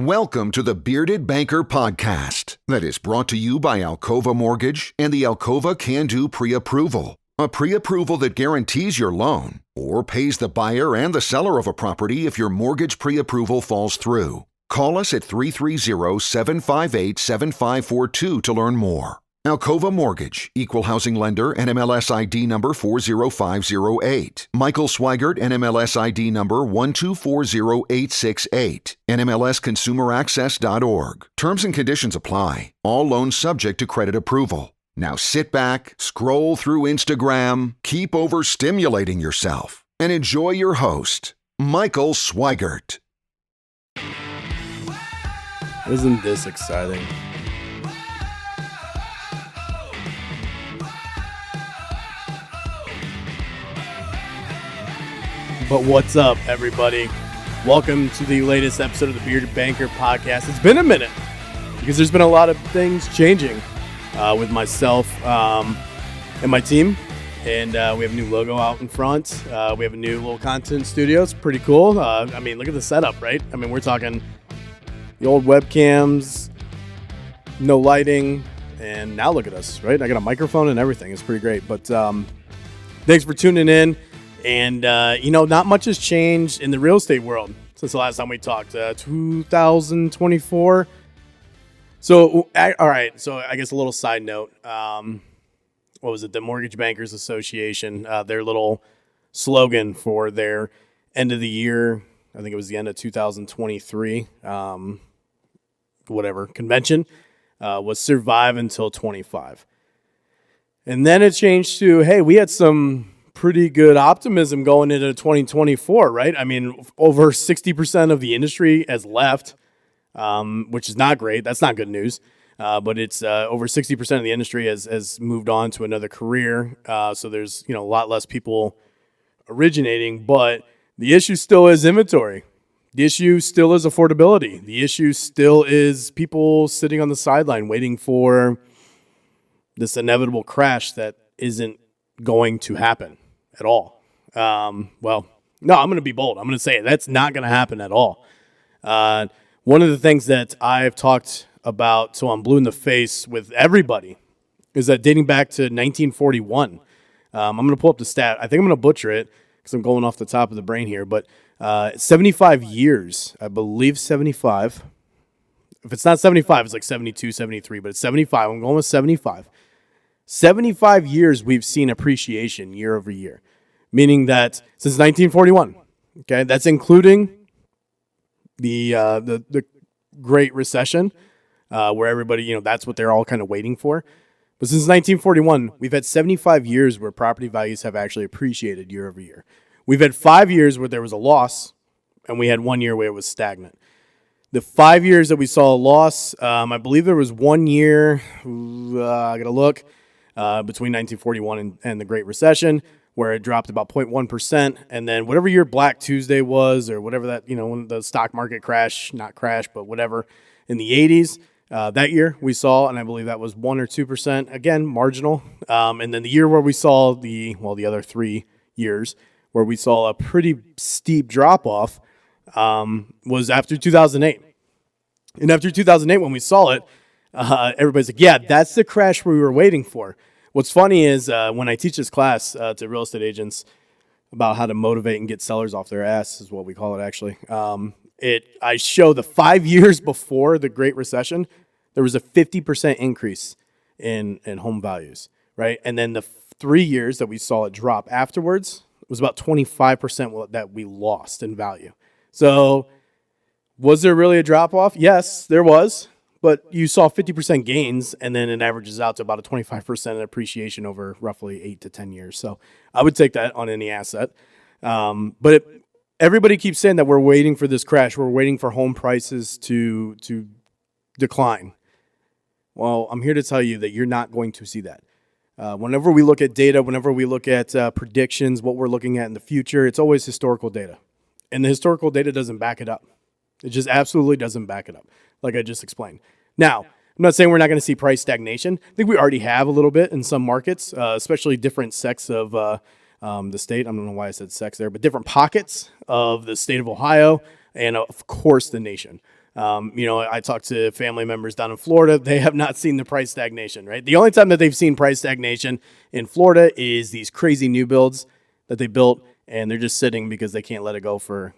Welcome to the Bearded Banker Podcast that is brought to you by Alcova Mortgage and the Alcova Can-Do Pre-Approval. A pre-approval that guarantees your loan or pays the buyer and the seller of a property if your mortgage pre-approval falls through. Call us at 330-758-7542 to learn more. Alcova Mortgage, Equal Housing Lender, NMLS ID number 40508. Michael Swigert, NMLS ID number 1240868. NMLSConsumerAccess.org. Terms and conditions apply. All loans subject to credit approval. Now sit back, scroll through Instagram, keep overstimulating yourself, and enjoy your host, Michael Swigert. Isn't this exciting? But what's up, everybody? Welcome to the latest episode of the Bearded Banker Podcast. It's been a minute because there's been a lot of things changing with myself and my team. And we have a new logo out in front. We have a new little content studio. It's pretty cool. Look at the setup, right? We're talking the old webcams, no lighting, and now look at us, right? I got a microphone and everything. It's pretty great. But thanks for tuning in. And, not much has changed in the real estate world since the last time we talked, 2024. So, all right. So I guess a little side note. What was it? The Mortgage Bankers Association, their little slogan for their end of the year, I think it was the end of 2023, convention, was survive until 25. And then it changed to, hey, we had some pretty good optimism going into 2024, right? Over 60% of the industry has left, which is not great. That's not good news. But it's over 60% of the industry has moved on to another career. So there's, a lot less people originating, but the issue still is inventory. The issue still is affordability. The issue still is people sitting on the sideline waiting for this inevitable crash that isn't going to happen at all. No, I'm going to be bold. I'm going to say it. That's not going to happen at all. One of the things that I've talked about till I'm blue in the face with everybody is that dating back to 1941, I'm going to pull up the stat. I think I'm going to butcher it because I'm going off the top of the brain here, but 75 years, I believe 75. If it's not 75, it's like 72, 73, but it's 75. I'm going with 75. 75 years we've seen appreciation year over year, meaning that since 1941, okay, that's including the Great Recession, where everybody, that's what they're all kind of waiting for. But since 1941, we've had 75 years where property values have actually appreciated year over year. We've had 5 years where there was a loss, and we had 1 year where it was stagnant. The 5 years that we saw a loss, I believe there was 1 year, I got to look, between 1941 and the Great Recession, where it dropped about 0.1%. And then whatever year Black Tuesday was, or whatever that, when the stock market not crashed, but whatever, in the 80s, that year we saw, and I believe that was 1 or 2%, again, marginal. And then the year where we saw the other 3 years where we saw a pretty steep drop-off was after 2008. And after 2008, when we saw it, everybody's like, yeah, that's the crash we were waiting for. What's funny is when I teach this class to real estate agents about how to motivate and get sellers off their ass, is what we call it actually. I show the 5 years before the Great Recession, there was a 50% increase in home values, right? And then the 3 years that we saw it drop afterwards was about 25% that we lost in value. So was there really a drop-off? Yes, there was. But you saw 50% gains, and then it averages out to about a 25% appreciation over roughly 8 to 10 years. So I would take that on any asset. Everybody keeps saying that we're waiting for this crash. We're waiting for home prices to decline. Well, I'm here to tell you that you're not going to see that. Whenever we look at data, whenever we look at predictions, what we're looking at in the future, it's always historical data. And the historical data doesn't back it up. It just absolutely doesn't back it up, like I just explained. Now, I'm not saying we're not going to see price stagnation. I think we already have a little bit in some markets, especially different sects of the state. I don't know why I said sex there, but different pockets of the state of Ohio and, of course, the nation. I talked to family members down in Florida. They have not seen the price stagnation, right? The only time that they've seen price stagnation in Florida is these crazy new builds that they built, and they're just sitting because they can't let it go for,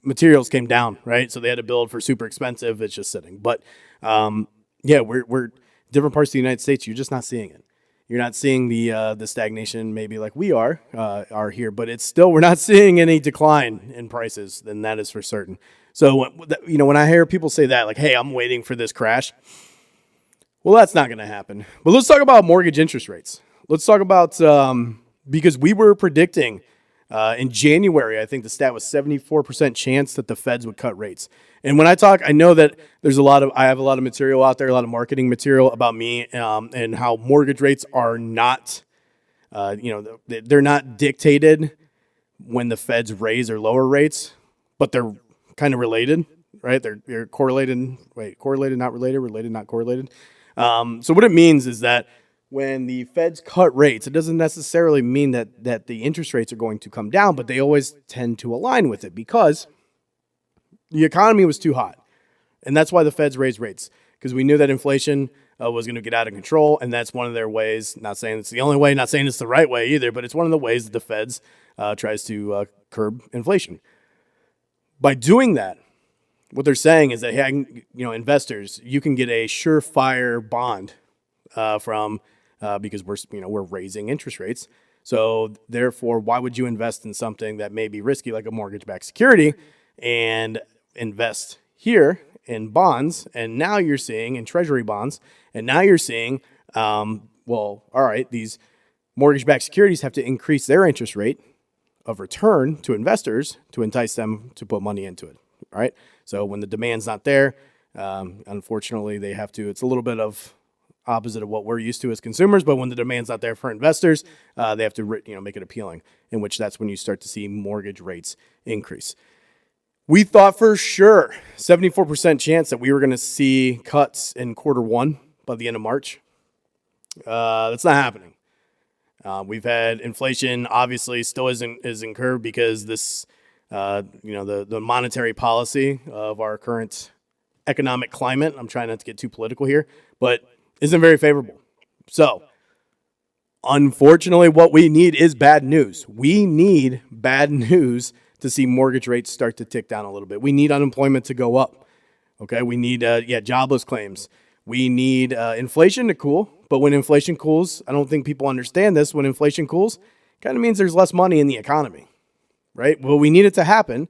materials came down, right? So they had to build for super expensive. It's just sitting. But, we're different parts of the United States. You're just not seeing it. You're not seeing the stagnation maybe like we are here, but it's still, we're not seeing any decline in prices, and that is for certain. So, when I hear people say that, like, hey, I'm waiting for this crash, well, that's not going to happen. But let's talk about mortgage interest rates. Let's talk about, because we were predicting in January, I think the stat was 74% chance that the feds would cut rates. And when I talk, I know that I have a lot of material out there, a lot of marketing material about me and how mortgage rates are not, they're not dictated when the feds raise or lower rates, but they're kind of related, right? They're correlated. Wait, correlated, not related, related, not correlated. So what it means is that when the feds cut rates, it doesn't necessarily mean that the interest rates are going to come down, but they always tend to align with it because the economy was too hot. And that's why the feds raised rates, because we knew that inflation was going to get out of control. And that's one of their ways, not saying it's the only way, not saying it's the right way either, but it's one of the ways that the feds tries to curb inflation. By doing that, what they're saying is that, hey, investors, you can get a surefire bond from because we're raising interest rates. So therefore, why would you invest in something that may be risky, like a mortgage-backed security, and invest here in bonds? And now you're seeing in treasury bonds, and now you're seeing, all right, these mortgage-backed securities have to increase their interest rate of return to investors to entice them to put money into it. All right. So when the demand's not there, unfortunately, they have to. It's a little bit of opposite of what we're used to as consumers. But when the demand's not there for investors, they have to make it appealing. In which that's when you start to see mortgage rates increase. We thought for sure 74% chance that we were going to see cuts in quarter 1 by the end of March. That's not happening. We've had inflation, obviously, still isn't curbed because this, the monetary policy of our current economic climate, I'm trying not to get too political here, but isn't very favorable. So, unfortunately, what we need is bad news. We need bad news to see mortgage rates start to tick down a little bit. We need unemployment to go up. Okay, we need, jobless claims. We need inflation to cool. But when inflation cools, I don't think people understand this. When inflation cools, kind of means there's less money in the economy, right? Well, we need it to happen.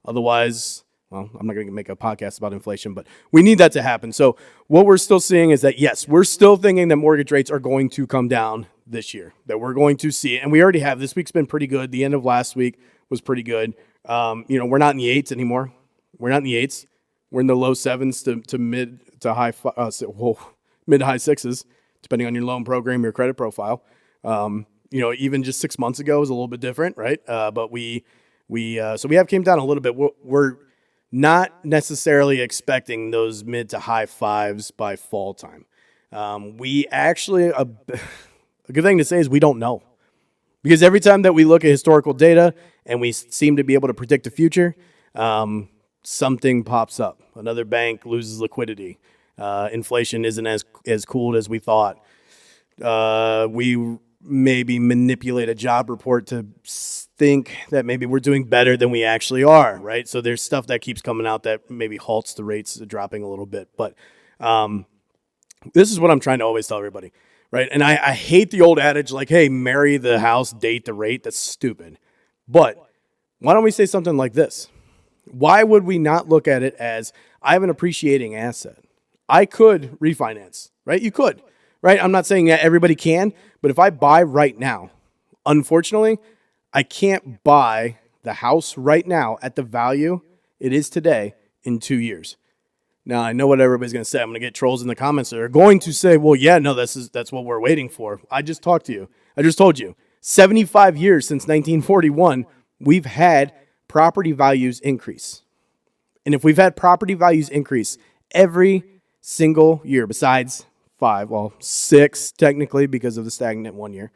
Otherwise, I'm not going to make a podcast about inflation, but we need that to happen. So what we're still seeing is that, yes, we're still thinking that mortgage rates are going to come down this year, that we're going to see it. And we already have. This week's been pretty good. The end of last week was pretty good. We're not in the 8s anymore. We're not in the 8s. We're in the low 7s to mid to high, mid to high 6s. Depending on your loan program, your credit profile. Even just 6 months ago was a little bit different, right? But we have came down a little bit. We're not necessarily expecting those mid to high 5s by fall time. We actually, a good thing to say is we don't know. Because every time that we look at historical data and we seem to be able to predict the future, something pops up. Another bank loses liquidity. Inflation isn't as cooled as we thought. We maybe manipulate a job report to think that maybe we're doing better than we actually are, right? So there's stuff that keeps coming out that maybe halts the rates dropping a little bit. But this is what I'm trying to always tell everybody, right? And I hate the old adage like, hey, marry the house, date the rate. That's stupid. But why don't we say something like this? Why would we not look at it as I have an appreciating asset? I could refinance, right? You could, right? I'm not saying that everybody can, but if I buy right now, unfortunately, I can't buy the house right now at the value it is today in 2 years. Now, I know what everybody's going to say. I'm going to get trolls in the comments that are going to say, well, yeah, no, that's what we're waiting for. I just talked to you. I just told you. 75 years since 1941, we've had property values increase. And if we've had property values increase every single year, besides 6 technically because of the stagnant 1 year,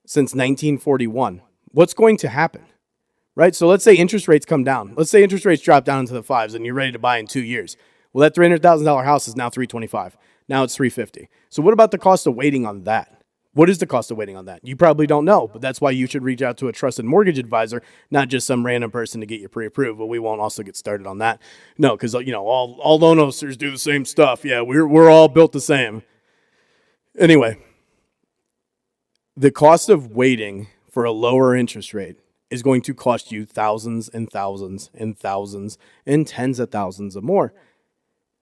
since 1941, what's going to happen? right? So let's say interest rates come down. Let's say interest rates drop down into the fives and you're ready to buy in 2 years. Well, that $300,000 house is now $325. Now it's $350. So what about the cost of waiting on that? What is the cost of waiting on that? You probably don't know, but that's why you should reach out to a trusted mortgage advisor, not just some random person to get you pre-approved. But we won't also get started on that. No, because all loan officers do the same stuff. Yeah, we're all built the same. Anyway, the cost of waiting for a lower interest rate is going to cost you thousands and thousands and thousands and tens of thousands of more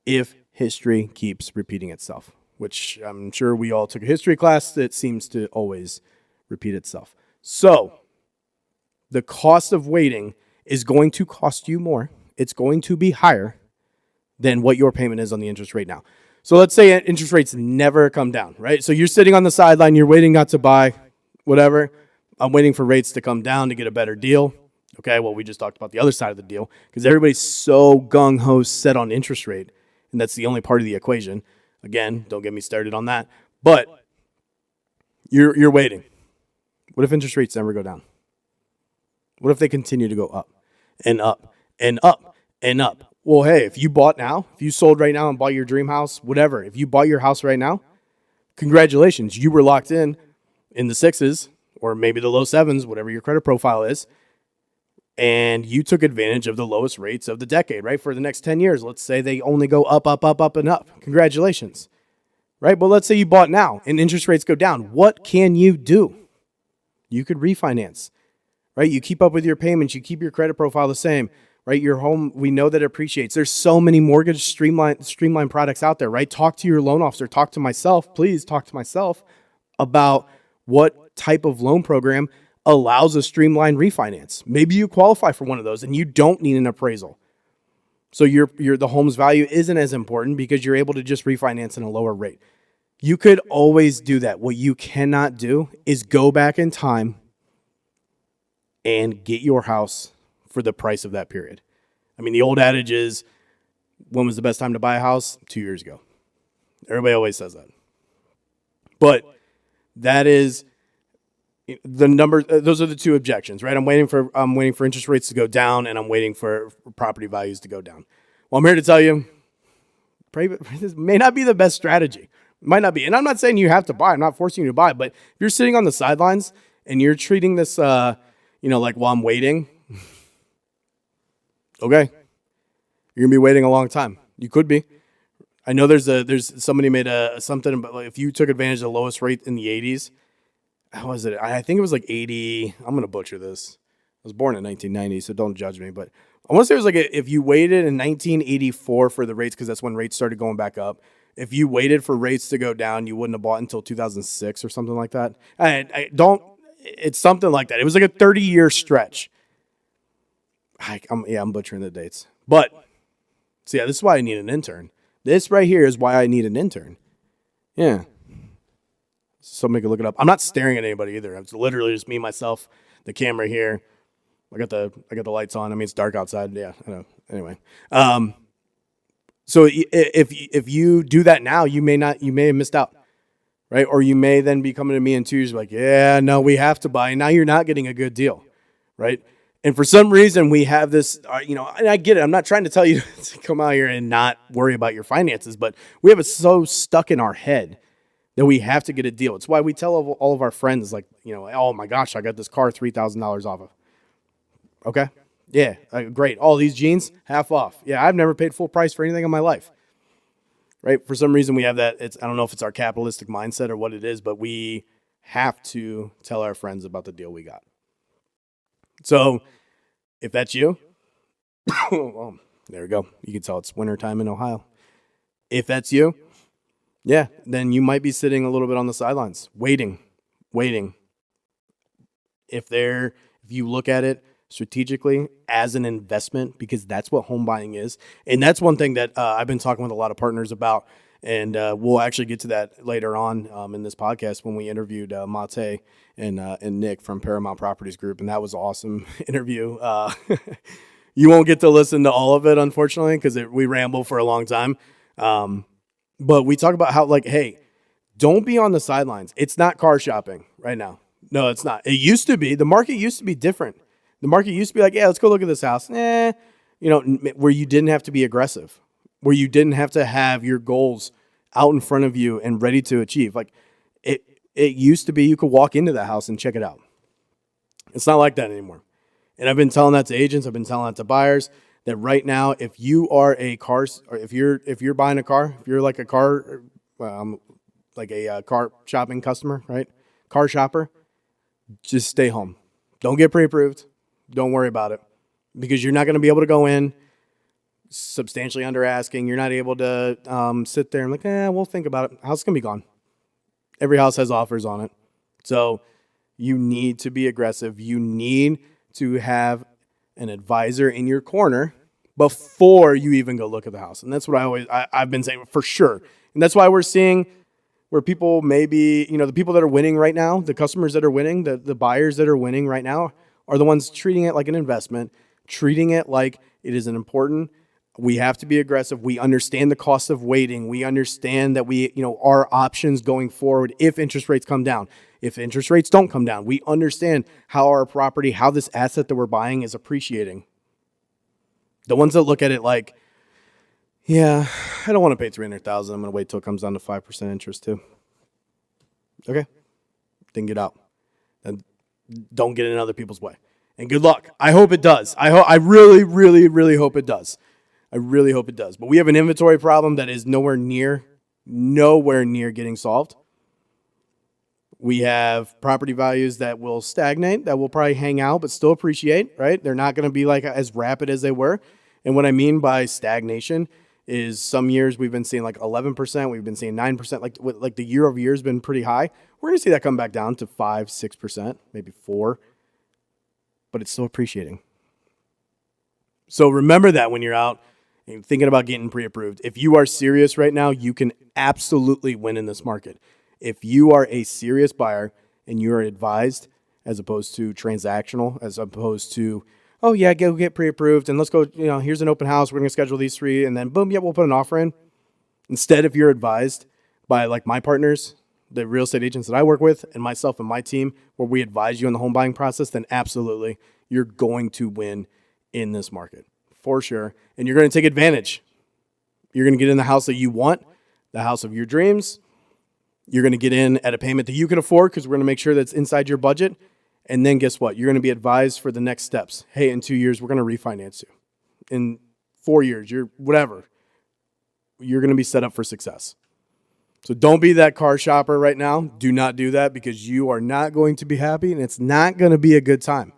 if history keeps repeating itself, which I'm sure we all took a history class that seems to always repeat itself. So the cost of waiting is going to cost you more. It's going to be higher than what your payment is on the interest rate now. So let's say interest rates never come down, right? So you're sitting on the sideline, you're waiting not to buy, whatever. I'm waiting for rates to come down to get a better deal. Okay, well, we just talked about the other side of the deal because everybody's so gung-ho set on interest rate, and that's the only part of the equation. Again, don't get me started on that. But you're waiting. What if interest rates never go down? What if they continue to go up and up and up and up? Well, hey, if you bought now, if you sold right now and bought your dream house, whatever, if you bought your house right now, congratulations. You were locked in the sixes or maybe the low sevens, whatever your credit profile is, and you took advantage of the lowest rates of the decade, right? For the next 10 years, let's say they only go up, up, up, up, and up. Congratulations, right? But let's say you bought now and interest rates go down. What can you do? You could refinance, right? You keep up with your payments. You keep your credit profile the same, right? Your home, we know that it appreciates. There's so many mortgage streamline products out there, right? Talk to your loan officer. Talk to myself. Please talk to myself about what type of loan program allows a streamlined refinance. Maybe you qualify for one of those and you don't need an appraisal. So the home's value isn't as important because you're able to just refinance in a lower rate. You could always do that. What you cannot do is go back in time and get your house for the price of that period. I mean, the old adage is, when was the best time to buy a house? 2 years ago. Everybody always says that. But that is the number. Those are the two objections, right? I'm waiting for interest rates to go down, and I'm waiting for property values to go down. Well, I'm here to tell you, this may not be the best strategy. It might not be, and I'm not saying you have to buy. I'm not forcing you to buy. But if you're sitting on the sidelines and you're treating this, like while I'm waiting, okay, you're gonna be waiting a long time. You could be. I know there's somebody made something about, like, if you took advantage of the lowest rate in the 80s. How was it? I think it was like 80. I'm going to butcher this. I was born in 1990, so don't judge me. But I want to say it was like if you waited in 1984 for the rates, because that's when rates started going back up. If you waited for rates to go down, you wouldn't have bought until 2006 or something like that. It's something like that. It was like a 30-year stretch. I'm butchering the dates. But, so yeah, this is why I need an intern. This right here is why I need an intern. Yeah. Somebody can look it up. I'm not staring at anybody either. It's literally just me, myself, the camera here. I got the lights on. I mean, it's dark outside. Yeah, I know. Anyway, so if you do that now, you may have missed out, right? Or you may then be coming to me in 2 years like, yeah, no, we have to buy. And now you're not getting a good deal, right? And for some reason, we have this, and I get it. I'm not trying to tell you to come out here and not worry about your finances, but we have it so stuck in our head that we have to get a deal. It's why we tell all of our friends, like, oh my gosh, I got this car $3,000 off of. Okay. Yeah. Great. All these jeans, half off. Yeah. I've never paid full price for anything in my life. Right. For some reason we have that. I don't know if it's our capitalistic mindset or what it is, but we have to tell our friends about the deal we got. So if that's you, well, there we go. You can tell it's wintertime in Ohio. If that's you, yeah, then you might be sitting a little bit on the sidelines, waiting. If you look at it strategically as an investment, because that's what home buying is. And that's one thing that I've been talking with a lot of partners about, and we'll actually get to that later on in this podcast when we interviewed Mate and Nick from Paramount Properties Group, and that was an awesome interview. You won't get to listen to all of it, unfortunately, because we ramble for a long time. But we talk about how, like, hey, don't be on the sidelines. It's not car shopping right now. No, it's not. It used to be. The market used to be different. The market used to be like, yeah, let's go look at this house. Where you didn't have to be aggressive, where you didn't have to have your goals out in front of you and ready to achieve. Like it used to be you could walk into the house and check it out. It's not like that anymore. And I've been telling that to agents. I've been telling that to buyers that right now, if you are a car, or if you're buying a car, if you're like a car, car shopping customer, right? Car shopper, just stay home. Don't get pre-approved. Don't worry about it, because you're not going to be able to go in substantially under asking. You're not able to sit there and like, we'll think about it. House is going to be gone. Every house has offers on it. So you need to be aggressive. You need to have an advisor in your corner before you even go look at the house. And that's what I've been saying for sure. And that's why we're seeing where people maybe, the people that are winning right now, the customers that are winning, the buyers that are winning right now are the ones treating it like an investment, treating it like it is an important. We have to be aggressive. We understand the cost of waiting. We understand that our options going forward if interest rates come down. If interest rates don't come down, we understand how our property, how this asset that we're buying is appreciating. The ones that look at it like, yeah, I don't want to pay $300,000. I'm going to wait till it comes down to 5% interest too. Okay, then get out. And don't get in other people's way. And good luck. I hope it does. I really, really, really hope it does. I really hope it does. But we have an inventory problem that is nowhere near getting solved. We have property values that will stagnate, that will probably hang out, but still appreciate, right? They're not going to be like as rapid as they were. And what I mean by stagnation is some years we've been seeing like 11%, we've been seeing 9%, like the year over year has been pretty high. We're going to see that come back down to 5, 6%, maybe 4%, but it's still appreciating. So remember that when you're out and thinking about getting pre-approved. If you are serious right now, you can absolutely win in this market. If you are a serious buyer and you are advised as opposed to transactional, as opposed to, oh yeah, go get pre-approved and let's go, here's an open house. We're going to schedule these 3 and then boom, yeah, we'll put an offer in. Instead, if you're advised by like my partners, the real estate agents that I work with, and myself and my team, where we advise you in the home buying process, then absolutely you're going to win in this market for sure. And you're going to take advantage. You're going to get in the house that you want, the house of your dreams. You're going to get in at a payment that you can afford because we're going to make sure that's inside your budget. And then guess what? You're going to be advised for the next steps. Hey, in 2 years, we're going to refinance you. In 4 years, you're going to be set up for success. So don't be that car shopper right now. Do not do that because you are not going to be happy and it's not going to be a good time.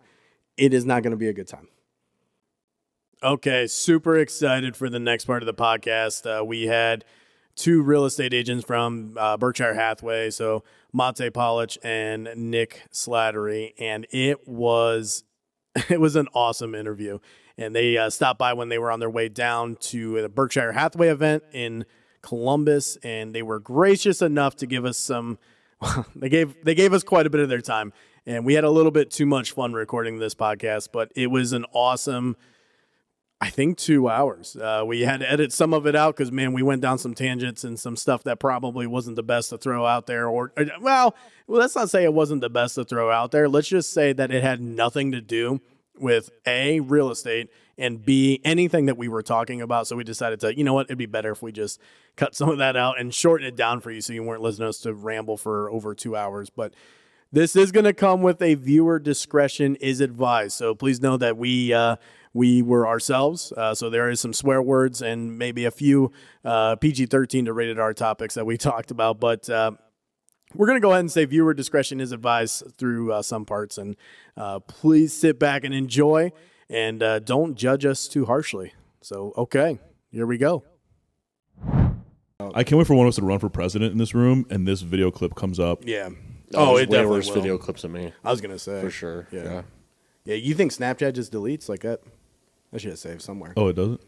It is not going to be a good time. Okay, super excited for the next part of the podcast. We had 2 real estate agents from Berkshire Hathaway, so Monte Paulic and Nick Slattery, and it was an awesome interview. And they stopped by when they were on their way down to the Berkshire Hathaway event in Columbus, and they were gracious enough to give us some. They gave us quite a bit of their time, and we had a little bit too much fun recording this podcast, but it was an awesome. I think 2 hours. We had to edit some of it out because, man, we went down some tangents and some stuff that probably wasn't the best to throw out there. Well, let's not say it wasn't the best to throw out there. Let's just say that it had nothing to do with A, real estate, and B, anything that we were talking about. So we decided to, it'd be better if we just cut some of that out and shorten it down for you so you weren't listening to us to ramble for over 2 hours. But this is going to come with a viewer discretion is advised. So please know that we were ourselves, so there is some swear words and maybe a few PG-13 to rated R topics that we talked about, but we're going to go ahead and say viewer discretion is advised through some parts, and please sit back and enjoy, and don't judge us too harshly. So, okay, here we go. I can't wait for one of us to run for president in this room, and this video clip comes up. Yeah. Oh, it definitely worse will. Video clips than me. I was going to say. For sure. Yeah. You think Snapchat just deletes like that? I should have saved somewhere. Oh, it doesn't?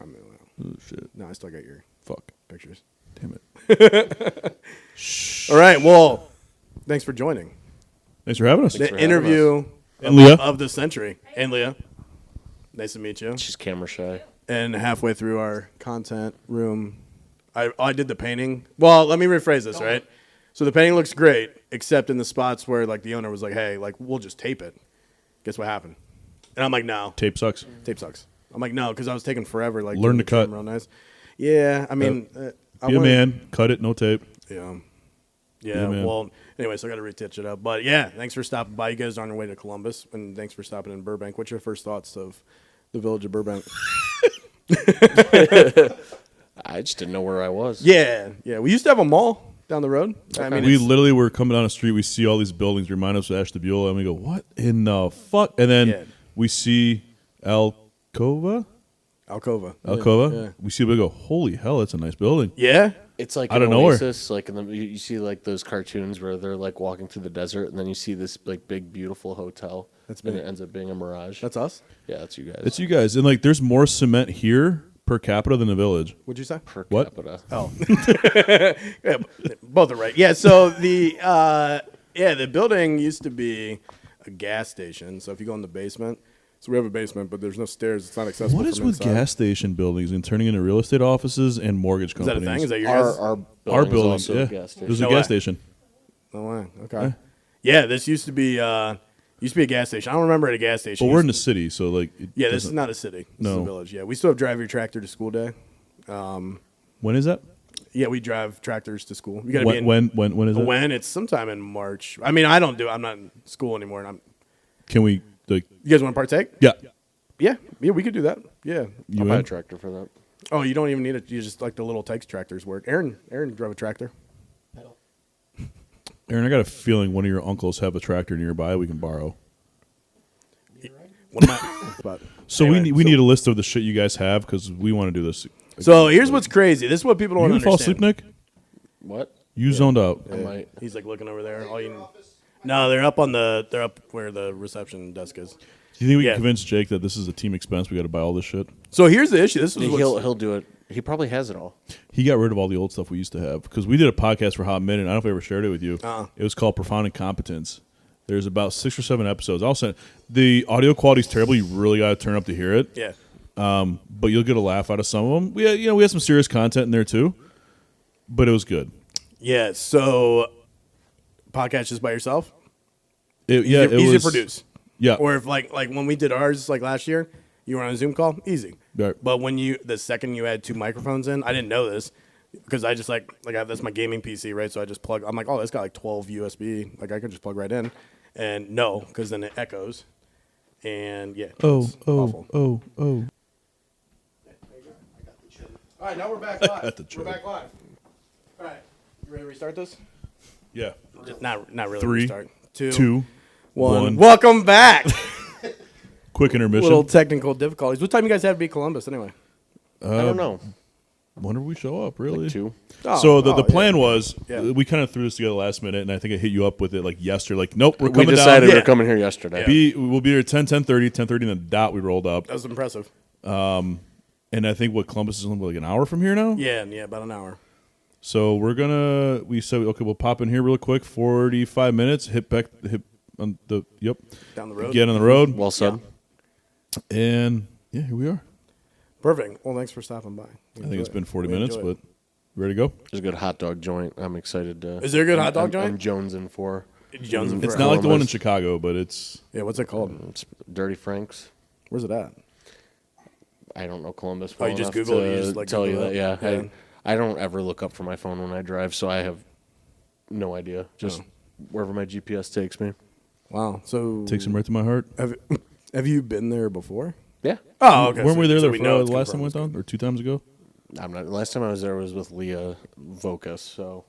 I mean, Oh, shit. no, I still got your Fuck. pictures. Damn it. All right, well, thanks for joining. Thanks for having us. The interview And Leah. of the century. And Leah. Nice to meet you. She's camera shy. And halfway through our content room, I did the painting. Well, let me rephrase this, right? So the painting looks great, except in the spots where like the owner was like, hey, like we'll just tape it. Guess what happened? And I'm like, no. Tape sucks. Tape sucks. I'm like, no, because I was taking forever. Like, Learn getting to the cut. trim real nice. Yeah, I mean, Be a man. Cut it. No tape. Yeah. Be Yeah. a man. Well, anyway, so I got to retouch it up. But yeah, thanks for stopping by. You guys are on your way to Columbus, and thanks for stopping in Burbank. What's your first thoughts of the village of Burbank? I just didn't know where I was. Yeah. We used to have a mall down the road. I mean, We it's- literally were coming down the street. We see all these buildings. Remind us of Ashtabula. And we go, what in the fuck? And then Yeah. we see Alcova. Alcova. Alcova. Yeah. We see it. We go, holy hell, that's a nice building. Yeah. It's like Out an of nowhere. oasis, like you see like those cartoons where they're like walking through the desert, and then you see this like big beautiful hotel. That's and me. it ends up being a mirage. That's us. Yeah, that's you guys. It's you guys. And like, there's more cement here per capita than the village. What'd you say? per What? capita. Oh, yeah, both are right. Yeah. So the building used to be a gas station. So if you go in the basement, so we have a basement, but there's no stairs. It's not accessible. What is from with inside. gas station buildings and turning into real estate offices and mortgage Is that a companies? thing? Is that your Our guys? our building, Our is building, also yeah. a gas station. There's a No gas way. station. No way. Okay. Yeah, this used to be a gas station. I don't remember it at a gas station. But we're in the Used city, so like. It yeah, this is doesn't- not a city. This is No. a village. Yeah, we still have drive your tractor to school day. When is that? Yeah, we drive tractors to school. You got to be in When is it? when it's sometime in March. I mean, I don't do. I'm not in school anymore. And Can we like? you guys want to partake? Yeah. Yeah, we could do that. Yeah. You I'll buy a in? tractor for that. Oh, you don't even need it. You just like the little Tykes tractors work. Aaron drove a tractor. Aaron, I got a feeling one of your uncles have a tractor nearby we can borrow. One of my, but So anyway, we need a list of the shit you guys have because we want to do this. So here's what's crazy. This is what people You don't gonna fall understand. asleep, Nick? What? You zoned out. I might. He's like looking over there. No, they're up where the reception desk is. Do you think we Yeah. can convince Jake that this is a team expense? We got to buy all this shit. So here's the issue. This is He'll do it. He probably has it all. He got rid of all the old stuff we used to have because we did a podcast for a hot minute. I don't know if I ever shared it with you. It was called Profound Incompetence. There's about 6 or 7 episodes. I'll send. The audio quality is terrible. You really got to turn up to hear it. Yeah. But you'll get a laugh out of some of them. We had some serious content in there too, but it was good. Yeah. So podcast just by yourself. It Easy to was produce. Yeah, Or if like when we did ours like last year, you were on a Zoom call, easy. Right. But when the second you had 2 microphones in, I didn't know this because I just that's my gaming PC, right? So I just plug. I'm like, oh, it's got like 12 USB. Like I could just plug right in, and no, because then it echoes, and yeah. it's awful. oh. All right, now we're back live. At the We're joke. back live. All right, you ready to restart this? Yeah. Not really. 3, restart. 2, 1. 1. Welcome back. Quick intermission. Little technical difficulties. What time you guys have to be Columbus anyway? I don't know. Whenever we show up, really. 2. So the plan was Yeah. we kind of threw this together last minute, and I think I hit you up with it like yesterday. Like, nope, we're We coming decided down. we're coming here yesterday. We'll be here at 10:30 in the dot. We rolled up, That was impressive. and I think Columbus is only like an hour from here now. Yeah, about an hour. So we said okay, we'll pop in here real quick, 45 minutes, hit on the Down the road. get on the road, Well said. and yeah, here we are. Perfect. Well, thanks for stopping by. I think it's been 40 minutes, but ready to go. There's a good hot dog joint. I'm excited to. Is there a good hot dog I'm joint? jonesing for. Jones and It's Fry. not like the one in Columbus. Chicago, but it's Yeah, what's it called? It's Dirty Frank's. Where's it at? I don't know Columbus. Oh, you well just enough Google it, to you just, like, tell you Google that. it? Yeah, Yeah. I don't ever look up from my phone when I drive, so I have no idea. Just wherever my GPS takes me. Wow. So takes him right to my heart. Have you been there before? Yeah, Oh, okay. Weren't we there so the we know it's last time we confirmed. went down, or 2 times ago? I'm not. Last time I was there was with Leah Vocus. So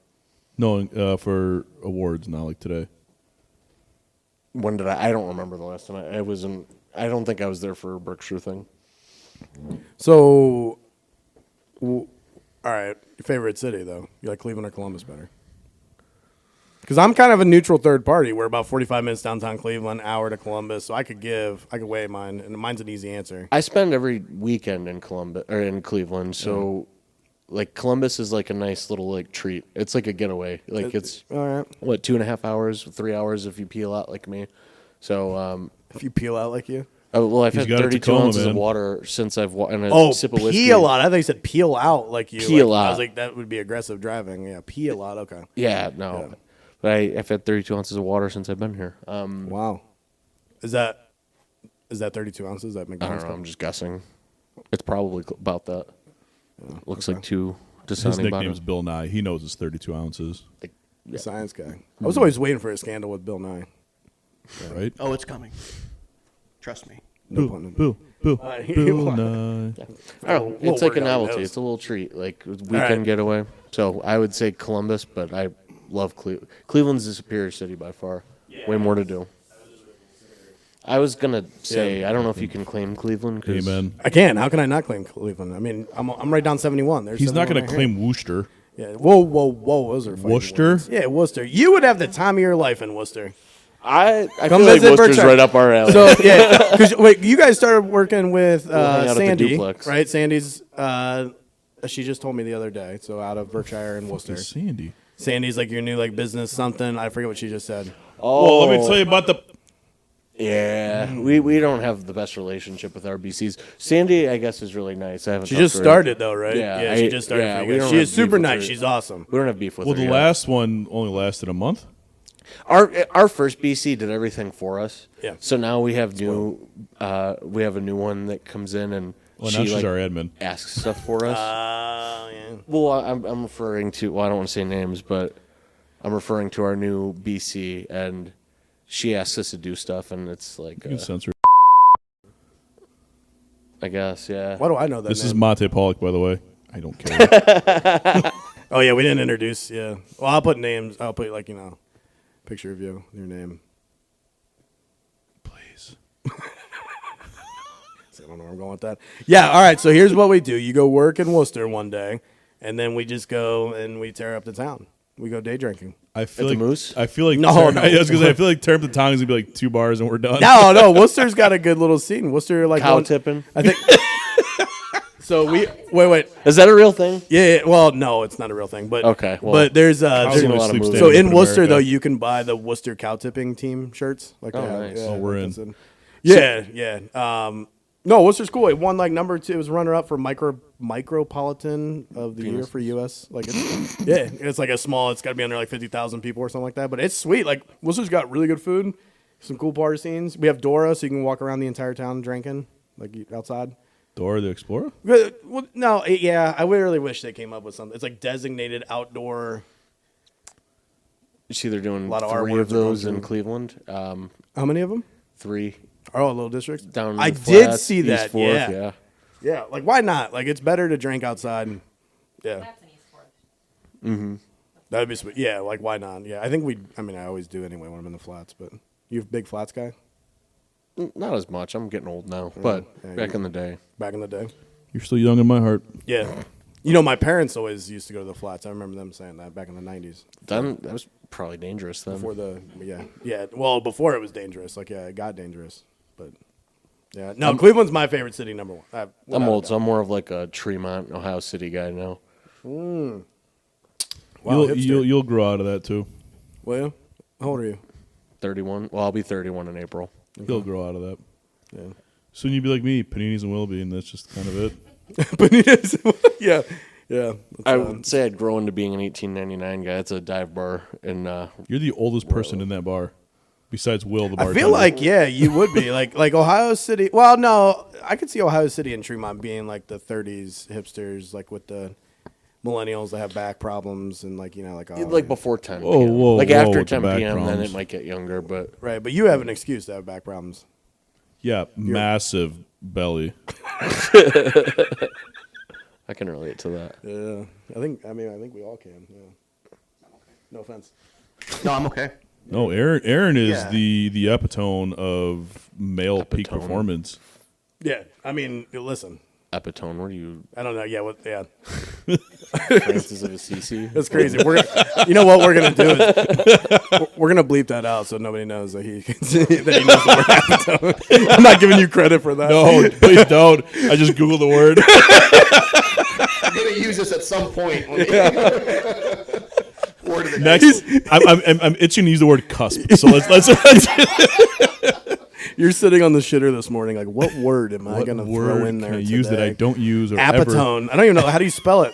No, for awards, not like today. when did I? I don't remember the last time I was in. I don't think I was there for a Berkshire thing. So, all right. Your favorite city though? You like Cleveland or Columbus better? Because I'm kind of a neutral third party. We're about 45 minutes downtown Cleveland, hour to Columbus. So I could weigh mine, and mine's an easy answer. I spend every weekend in Columbus or in Cleveland, so like Columbus is like a nice little like treat. It's like a getaway. Like it's All right. what 2.5 hours, 3 hours if you peel out like me. So If you peel out like you. well, I've He's had got a 32 Tacoma, ounces man. of water since I've and a Oh, sip of whiskey. peel out. I thought you said peel out like you. Peel like, I out. was like, that would be aggressive driving. Yeah, peel out. Okay. Yeah, no. Yeah. But I've had 32 ounces of water since I've been here. Wow. Is that Is that 32 ounces? That I don't McDonald's know. cup? I'm just guessing. It's probably about that. Looks like two His Dasani nickname's bottles. Bill Nye. He knows it's 32 ounces, The science guy. I was always waiting for a scandal with Bill Nye. right? Oh, it's coming. Trust me. No pun intended. Bill Bill Nye. I don't know. We'll It's like work a on novelty. those. It's a little treat, like a weekend right. getaway. So I would say Columbus, but I love Cleveland. Cleveland's the superior city by far. Way more to do. I was gonna say I don't know if you can claim Cleveland. 'Cause Amen. I can. How can I not claim Cleveland? I mean, I'm right down 71. There's He's not 71 going to right here. claim Worcester. Yeah. Whoa. Those are fighting Worcester? words. Yeah, Worcester. You would have the time of your life in Worcester. I Come feel like visit Worcester's Berkshire. right up our alley. So yeah, because wait, you guys started working with hang out at the Sandy, duplex. right? Sandy's. She just told me the other day. So out of Berkshire and Worcester. Sandy. Sandy's like your new like business something. I forget what she just said. Well, let me tell you about the. Yeah, we don't have the best relationship with our BCs. Sandy, I guess, is really nice. I haven't. She talked just to her. started though, right? Yeah, she just started. yeah, for you we guys. don't She have is beef super with nice. her. She's awesome. We don't have beef with Well, her. the yet. last one only lasted a month. Our first BC did everything for us. Yeah. So now we have we have a new one that comes in and Well, now she she's like our admin. asks stuff for us. Yeah. Well, I'm referring to. Well, I don't want to say names, but I'm referring to our new BC, and she asks us to do stuff, and it's like, You can censor. I guess, yeah. Why do I know that? This is name? Monte Paulic, by the way. I don't care. Oh yeah, we didn't introduce. Yeah. Well, I'll put names. I'll put picture of you, your name. Please. So I don't know where I'm going with that. Yeah. All right. So here's what we do. You go work in Worcester one day, and then we just go and we tear up the town. We go day drinking. I feel At like the Moose? I feel like No. I was gonna say I feel like Term the Tongue is gonna be like 2 bars and we're done. No. Worcester's got a good little scene. Worcester like Cow one- tipping. I think. So we wait. Is that a real thing? Yeah. Well, no, it's not a real thing. But Okay, well, but there's Cows seen a only lot of sleep movies. standing so up in Worcester America. though you can buy the Worcester cow tipping team shirts. Like Oh, they have. nice. Yeah, Oh, we're like in. that's Yeah. No, Worcester's cool. It won like number 2. It was runner up for micropolitan of the year for US. Like it's like a small. It's got to be under like 50,000 people or something like that. But it's sweet. Like Worcester's got really good food, some cool party scenes. We have Dora, so you can walk around the entire town drinking, like outside. Dora the Explorer? Well, no, yeah, I really wish they came up with something. It's like designated outdoor. You see, they're doing lot of 3 R of words are going those in through. Cleveland. How many of them? 3 Oh, little districts. down. I the did Flats, see East that. Fourth, Yeah. Yeah, like why not? Like it's better to drink outside. Yeah, That's in East Fourth. that'd be sweet. Yeah, like why not? Yeah, I think I always do anyway when I'm in the flats. But you a big flats guy Not as much. I'm getting old now, but yeah, back you- in the day. back in the day. You're still young in my heart. Yeah, my parents always used to go to the flats. I remember them saying that back in the '90s. Then that was probably dangerous then. Before Well, before it was dangerous. Like it got dangerous. But yeah, no, Cleveland's my favorite city, number 1. I'm without a old, so doubt. I'm more of like a Tremont, Ohio City guy now. Wow, you'll hipster. you'll grow out of that too. Will you? How old are you? 31. Well, I'll be 31 in April. You'll grow out of that. Yeah. Soon you'll be like me, paninis and Willoughby, and that's just kind of it. yeah. Yeah. I would say I'd grow into being an 1899 guy. It's a dive bar in You're the oldest person in that bar, besides Will, the I bartender. feel like you would be like Ohio City. Well, no, I could see Ohio City and Tremont being like the 30s hipsters, like with the millennials that have back problems and like like before 10 Whoa, p.m. whoa, like whoa after with the 10 back p.m. then problems. it might get younger, but right. But you have an excuse to have back problems. yeah, massive belly. I can relate to that. Yeah. I think we all can. Yeah. No offense. No, I'm okay. No, Aaron is Yeah. the epitome of male peak Epitome. performance. Yeah. I mean, listen. Epitone, what are you, I don't know. Yeah. Yeah. Francis of Assisi? That's crazy. You know what we're gonna do is we're gonna bleep that out so nobody knows that he that he knows the word Apatone. I'm not giving you credit for that. No, please don't. I just Googled the word. I'm gonna use this at some point. Word of the Next, I'm itching to use the word cusp. So let's You're sitting on the shitter this morning. Like, what word am I what gonna word throw in there? can I use that I today? don't use or ever? Apatone. I don't even know. How do you spell it?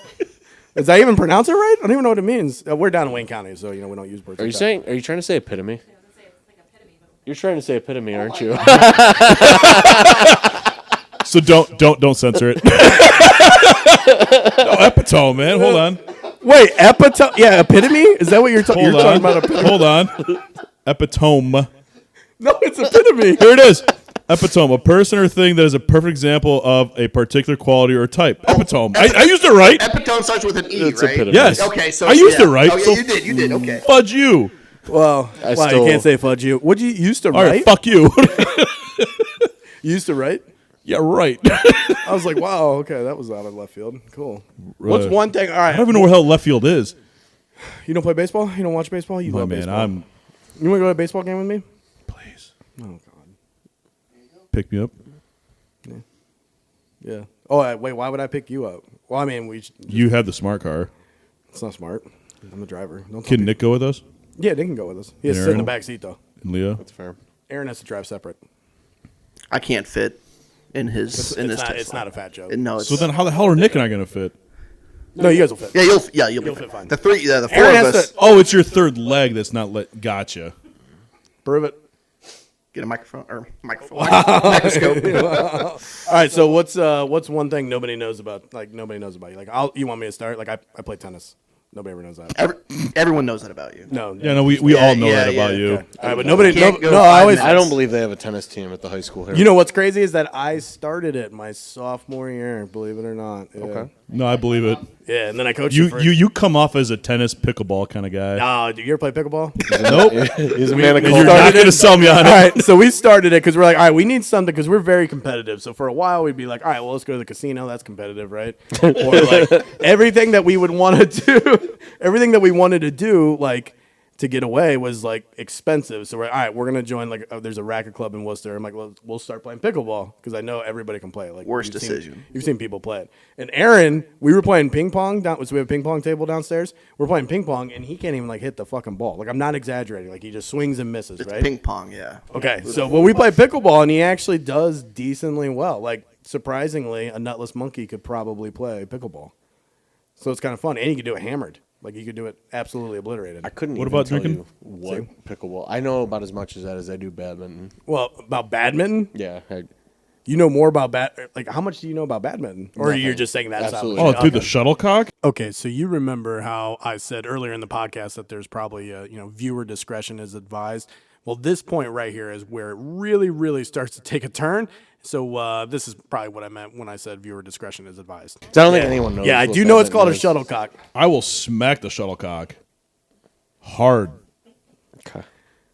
Does I even pronounce it right? I don't even know what it means. We're down in Wayne County, so we don't use words. Are you like that. trying to say epitome? I was gonna say it's like epitome, but with You're trying to say epitome, aren't you? So don't censor it. No, epitome, man. Hold on. Wait, epitome? Yeah, epitome? Is that what you're talking about? Epitome? Hold on. Epitome. No, it's epitome. Here it is. Epitome, a person or thing that is a perfect example of a particular quality or type. Epitome. I used it right. Epitome starts with an E, It's right? epitome. Yes. Okay, so I used it right. Oh, yeah, So you did. Okay. fudge you. Well, I you still- can't say fudge you. What'd you used to All right, write? fuck you. You used to write? Yeah, right. I was like, wow, okay, that was out of left field. Cool. What's one thing? All I right. don't even know where the hell left field is. You don't play baseball? You don't watch baseball? You My love man, baseball. I'm. You want to go to a baseball game with me? Please Oh, God. pick me up. Yeah. Oh, wait, why would I pick you up? Well, I mean, You have the smart car. it's not smart. I'm the driver. Don't tell Can me. Nick go with us? Yeah, they can go with us. He has to sit in Aaron? the back seat, though. And Leo? That's fair. Aaron has to drive separate. I can't fit in his It's Tesla. not a fat joke. No, it's So then, how the hell are Nick and I gonna fit? No, you guys will fit. yeah, you'll be You'll fine. fit fine. The four Aaron of has us. to Oh, it's your third leg that's not let. Gotcha. prove it. Get a microphone. Microscope. All right, so what's one thing nobody knows about? Like nobody knows about you. Like you want me to start? Like I play tennis. Nobody ever knows that. Everyone knows that about you. No. Yeah, no, we all know yeah, that about yeah. you. All right, but nobody. Can't go No, I 5 always. minutes. I don't believe they have a tennis team at the high school here. You know what's crazy is that I started it my sophomore year. Believe it or not. Yeah. Okay. No, I believe it. Yeah, and then I coached You for you come off as a tennis pickleball kind of guy. No, do you ever play pickleball? Nope. He's a man of You're culture. not gonna sell me on All it. right, so we started it because we're like, all right, we need something because we're very competitive. So for a while, we'd be like, all right, well, let's go to the casino. That's competitive, right? Or like everything that we would want to do, everything that we wanted to do, like to get away was like expensive. So we're all right, we're gonna join like there's a racket club in Worcester. I'm like, well, we'll start playing pickleball because I know everybody can play. Like Worst you've decision. You've seen people play it. And Aaron, we were playing ping pong down. So we have a ping pong table downstairs. We're playing ping pong, and he can't even like hit the fucking ball. Like I'm not exaggerating. Like he just swings and misses. It's right? ping pong, yeah. Okay, so we play pickleball, and he actually does decently well. Like, surprisingly, a nutless monkey could probably play pickleball. So it's kind of fun, and you can do it hammered. Like, you could do it absolutely obliterated. I couldn't What even about tell drinking? you what pickleball. I know about as much as that as I do badminton. Well, about badminton, Yeah. you know more about like how much do you know about badminton, or Nothing. you're just saying that's Absolutely. Oh, not dude, the shuttlecock. Okay, so you remember how I said earlier in the podcast that there's probably viewer discretion is advised. Well, this point right here is where it really, really starts to take a turn. So this is probably what I meant when I said viewer discretion is advised. I don't think anyone knows. Yeah, I what do know it's called a badminton is. shuttlecock. I will smack the shuttlecock hard. Okay.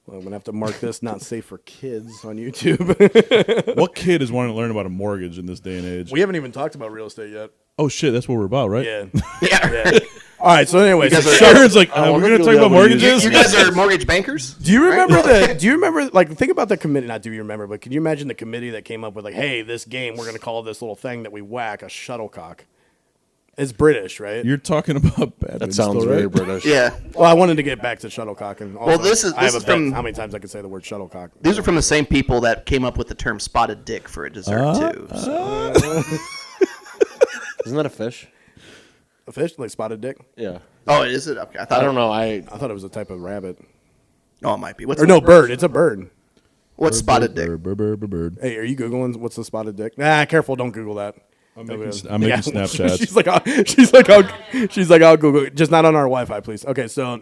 Well, I'm going to have to mark this not safe for kids on YouTube. What kid is wanting to learn about a mortgage in this day and age? We haven't even talked about real estate yet. Oh shit, that's what we're about, right? Yeah. Yeah. All right, so anyway, so Sharon's like, we're wonder gonna if talk you'll about be able to use mortgages. You guys are mortgage bankers? do you remember like think about the committee, not do you remember, but can you imagine the committee that came up with like, hey, this game, we're going to call this little thing that we whack a shuttlecock. It's British, right? You're talking about badminton. That sounds still, very right? British. Yeah. Well, I wanted to get back to shuttlecock, and also, this is- I have this a is bet from- how many times I can say the word shuttlecock. These are from the same people that came up with the term spotted dick for a dessert, too. So. Isn't that a fish? A fish, like spotted dick. Yeah. Oh, is it? Okay. I don't know. I thought it was a type of rabbit. Oh, it might be. What's Or no, bird. It's a bird. What's spotted dick? Bird. Hey, are you googling what's the spotted dick? Nah, careful, don't Google that. I'm making Snapchats. she's like, I'll Google it. Just not on our Wi-Fi, please. Okay, so all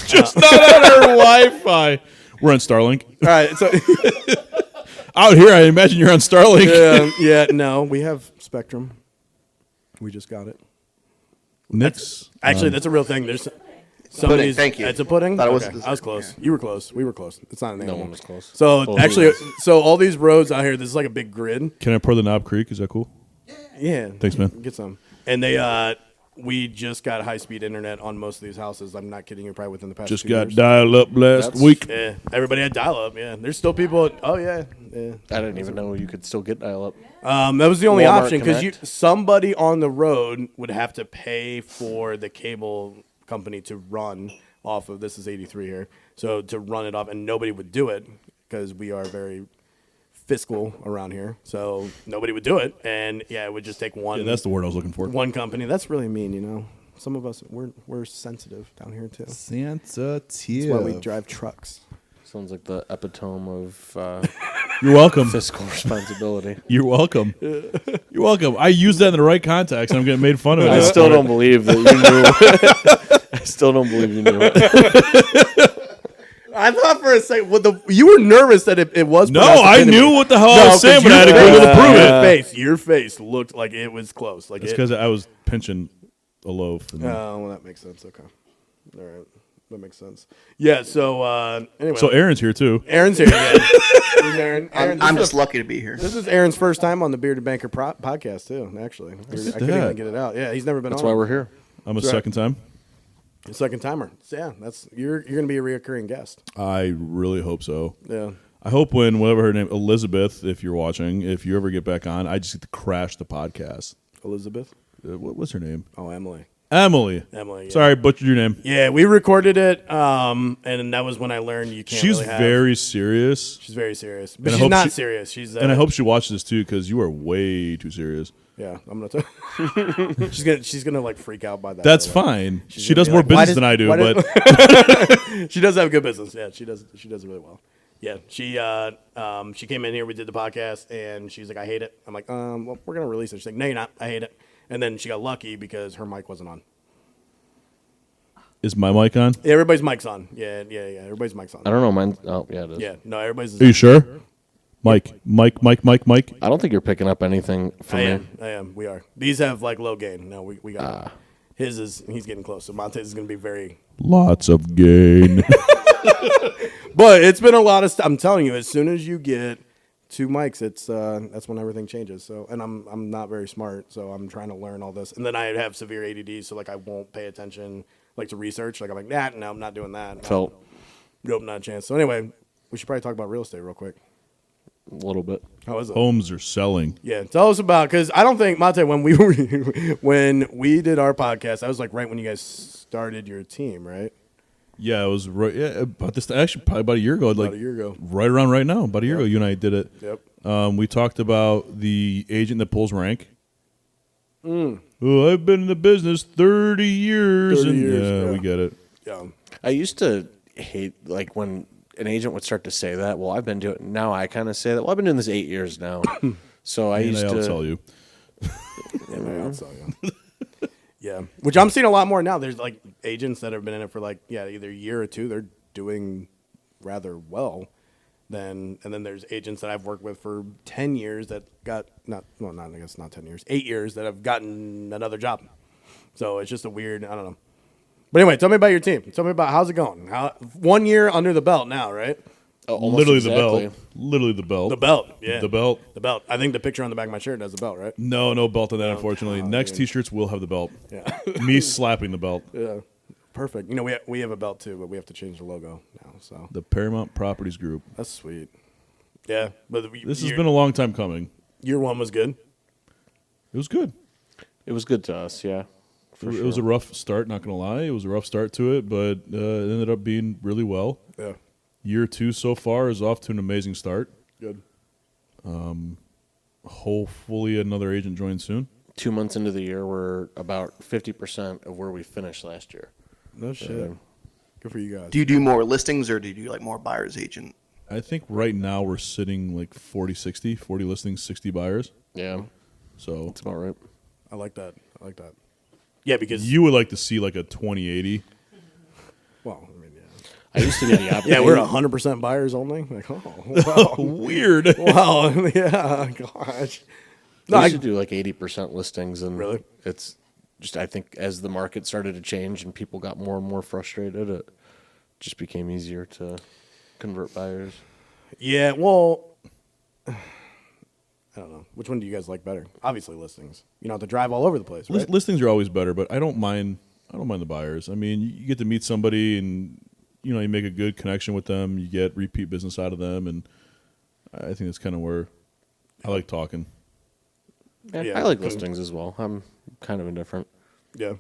Just not on our Wi-Fi. We're on Starlink. right, so Out here, I imagine you're on Starlink. yeah, no, we have Spectrum. We just got it. Nick's. Actually, that's a real thing. There's some of Pudding, these. thank you. It's a pudding. Thought it was Okay, dessert, I was close. yeah. You were close. We were close. It's not an No animal. one was close. So Both actually, of us. so all these roads out here, this is like a big grid. Can I pour the Knob Creek? Is that cool? Yeah. Thanks, man. Get some. And we just got high-speed internet on most of these houses. I'm not kidding you. Probably within the past Just 2 got years. dial up last week. Yeah, everybody had dial-up. Yeah, there's still people. Oh yeah. I didn't even know you could still get dial up. That was the only Walmart option because Connect? somebody on the road would have to pay for the cable company to run off of. This is 83 here, so to run it off, and nobody would do it because we are very fiscal around here. So nobody would do it, and yeah, it would just take one. Yeah, that's the word I was looking for. one company. That's really mean, you know. Some of us we're sensitive down here too. Sensitive. That's why we drive trucks. Sounds like the epitome of You're welcome. fiscal responsibility. You're welcome. You're welcome. I used that in the right context, and I'm getting made fun of it. I still don't believe that you knew. I still don't believe you knew it. I thought for a second, you were nervous that it was. No, pronounced I epitome. knew what the hell I was saying, but I had to your go to face- prove it. Your face looked like it was close. Like It's because I was pinching a loaf. And oh, well, that makes sense. Okay, all right, that makes sense. Yeah. So anyway, so Aaron's here too. Aaron's here. Yeah. Who's Aaron? I'm just lucky to be here. This is Aaron's first time on the Bearded Banker podcast too. Actually, I couldn't even get it out. Yeah, he's never been. That's on. why we're here. I'm a second time. A second timer. So yeah, you're gonna be a reoccurring guest. I really hope so. Yeah. I hope whatever her name, Elizabeth, if you're watching, if you ever get back on, I just get to crash the podcast. Elizabeth. What's her name? Oh, Emily. Emily. Emily. Yeah. Sorry, butchered your name. Yeah, we recorded it, and that was when I learned you can't. She's really have, very serious. She's very serious, but And I she's hope not she- serious. She's And I hope she watches this too, because you are way too serious. Yeah, I'm gonna. She's gonna like freak out by that. That's Like, fine. she's She gonna does be more like, "Why business did- than I do, why but did-" She does have good business. Yeah, she does really well. Yeah, she came in here. We did the podcast, and she's like, "I hate it." I'm like, well, we're gonna release it." She's like, "No, you're not. I hate it." And then she got lucky because her mic wasn't on. is my mic on? Yeah, everybody's mic's on. Yeah. Everybody's mic's on. I don't know. Mine. Oh, yeah, it is. Yeah, no, everybody's. Are you sure? Mike. I don't think you're picking up anything from I me. am. We are. These have like low gain. No, we got. He's getting close. So Montez is gonna be very. Lots of gain. But it's been a lot of. I'm telling you, as soon as you get 2 mics, that's when everything changes. So, and I'm not very smart, so I'm trying to learn all this. And then I have severe ADD, so like I won't pay attention like to research. Like I'm like, no, I'm not doing that. Felt Nope, not a chance. So anyway, we should probably talk about real estate real quick. a little bit. How is it? Homes are selling. Yeah, tell us about, because I don't think Mate, when we did our podcast, that was like right when you guys started your team, right? Yeah, it was right. Yeah, about this actually probably about a year ago. About a year ago. Right around right now. About a year ago, you and I did it. Yep. We talked about the agent that pulls rank. Oh, I've been in the business 30 years. 30 years, yeah, yeah. we get it. Yeah. I used to hate like when an agent would start to say that. Well, I've been doing. Now I kind of say that. Well, I've been doing this 8 years now. So I And used I'll to. tell you. Yeah, maybe I'll tell you. Yeah, which I'm seeing a lot more now. There's like agents that have been in it for like either a year or two. They're doing rather well. And then there's agents that I've worked with for 10 years that got not I guess not 10 years, 8 years that have gotten another job. So it's just a weird, I don't know. But anyway, tell me about your team. Tell me about how's it going. 1 year under the belt now, right? Almost Literally exactly. the belt. Literally the belt. The belt, yeah. The belt. The belt. I think the picture on the back of my shirt has the belt, right? No belt on that, unfortunately. Next dude. T-shirts will have the belt. Yeah. Me slapping the belt. Yeah. Perfect. You know, we have a belt too, but we have to change the logo now. So The Paramount Properties Group. that's sweet. Yeah, but This has been a long time coming. year 1 was good. It was good. It was good to us. Yeah. It was a rough start, not going to lie. It was a rough start to it, but it ended up being really well. Yeah, Year 2 so far is off to an amazing start. good. Hopefully another agent joins soon. 2 months into the year, we're about 50% of where we finished last year. No shit. Good for you guys. Do you do more listings or do you do like more buyer's agent? I think right now we're sitting like 40-60, 40 listings, 60 buyers. Yeah, So that's about right. I like that. Yeah, because you would like to see like a 20-80. well, I mean, yeah. I used to be the opposite. Yeah, we're 100% buyers only. Like, oh, wow. Weird. Wow, yeah, gosh. No, I I, used to do like 80% listings, and Really? it's just I think as the market started to change and people got more and more frustrated, it just became easier to convert buyers. yeah, well, I don't know. Which one do you guys like better? Obviously, listings. You don't have to drive all over the place, right? Listings are always better, but I don't mind the buyers. I mean, you get to meet somebody and you make a good connection with them. You get repeat business out of them, and I think that's kind of where I like talking. Yeah, Yeah. I like listings as well. I'm kind of indifferent. Yeah.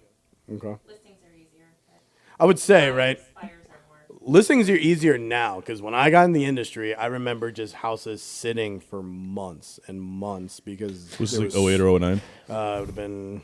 Okay. Listings are easier. But I would say, right? buyers are more. Listings are easier now because when I got in the industry, I remember just houses sitting for months and months because Was there this like 08 or 09? it would have been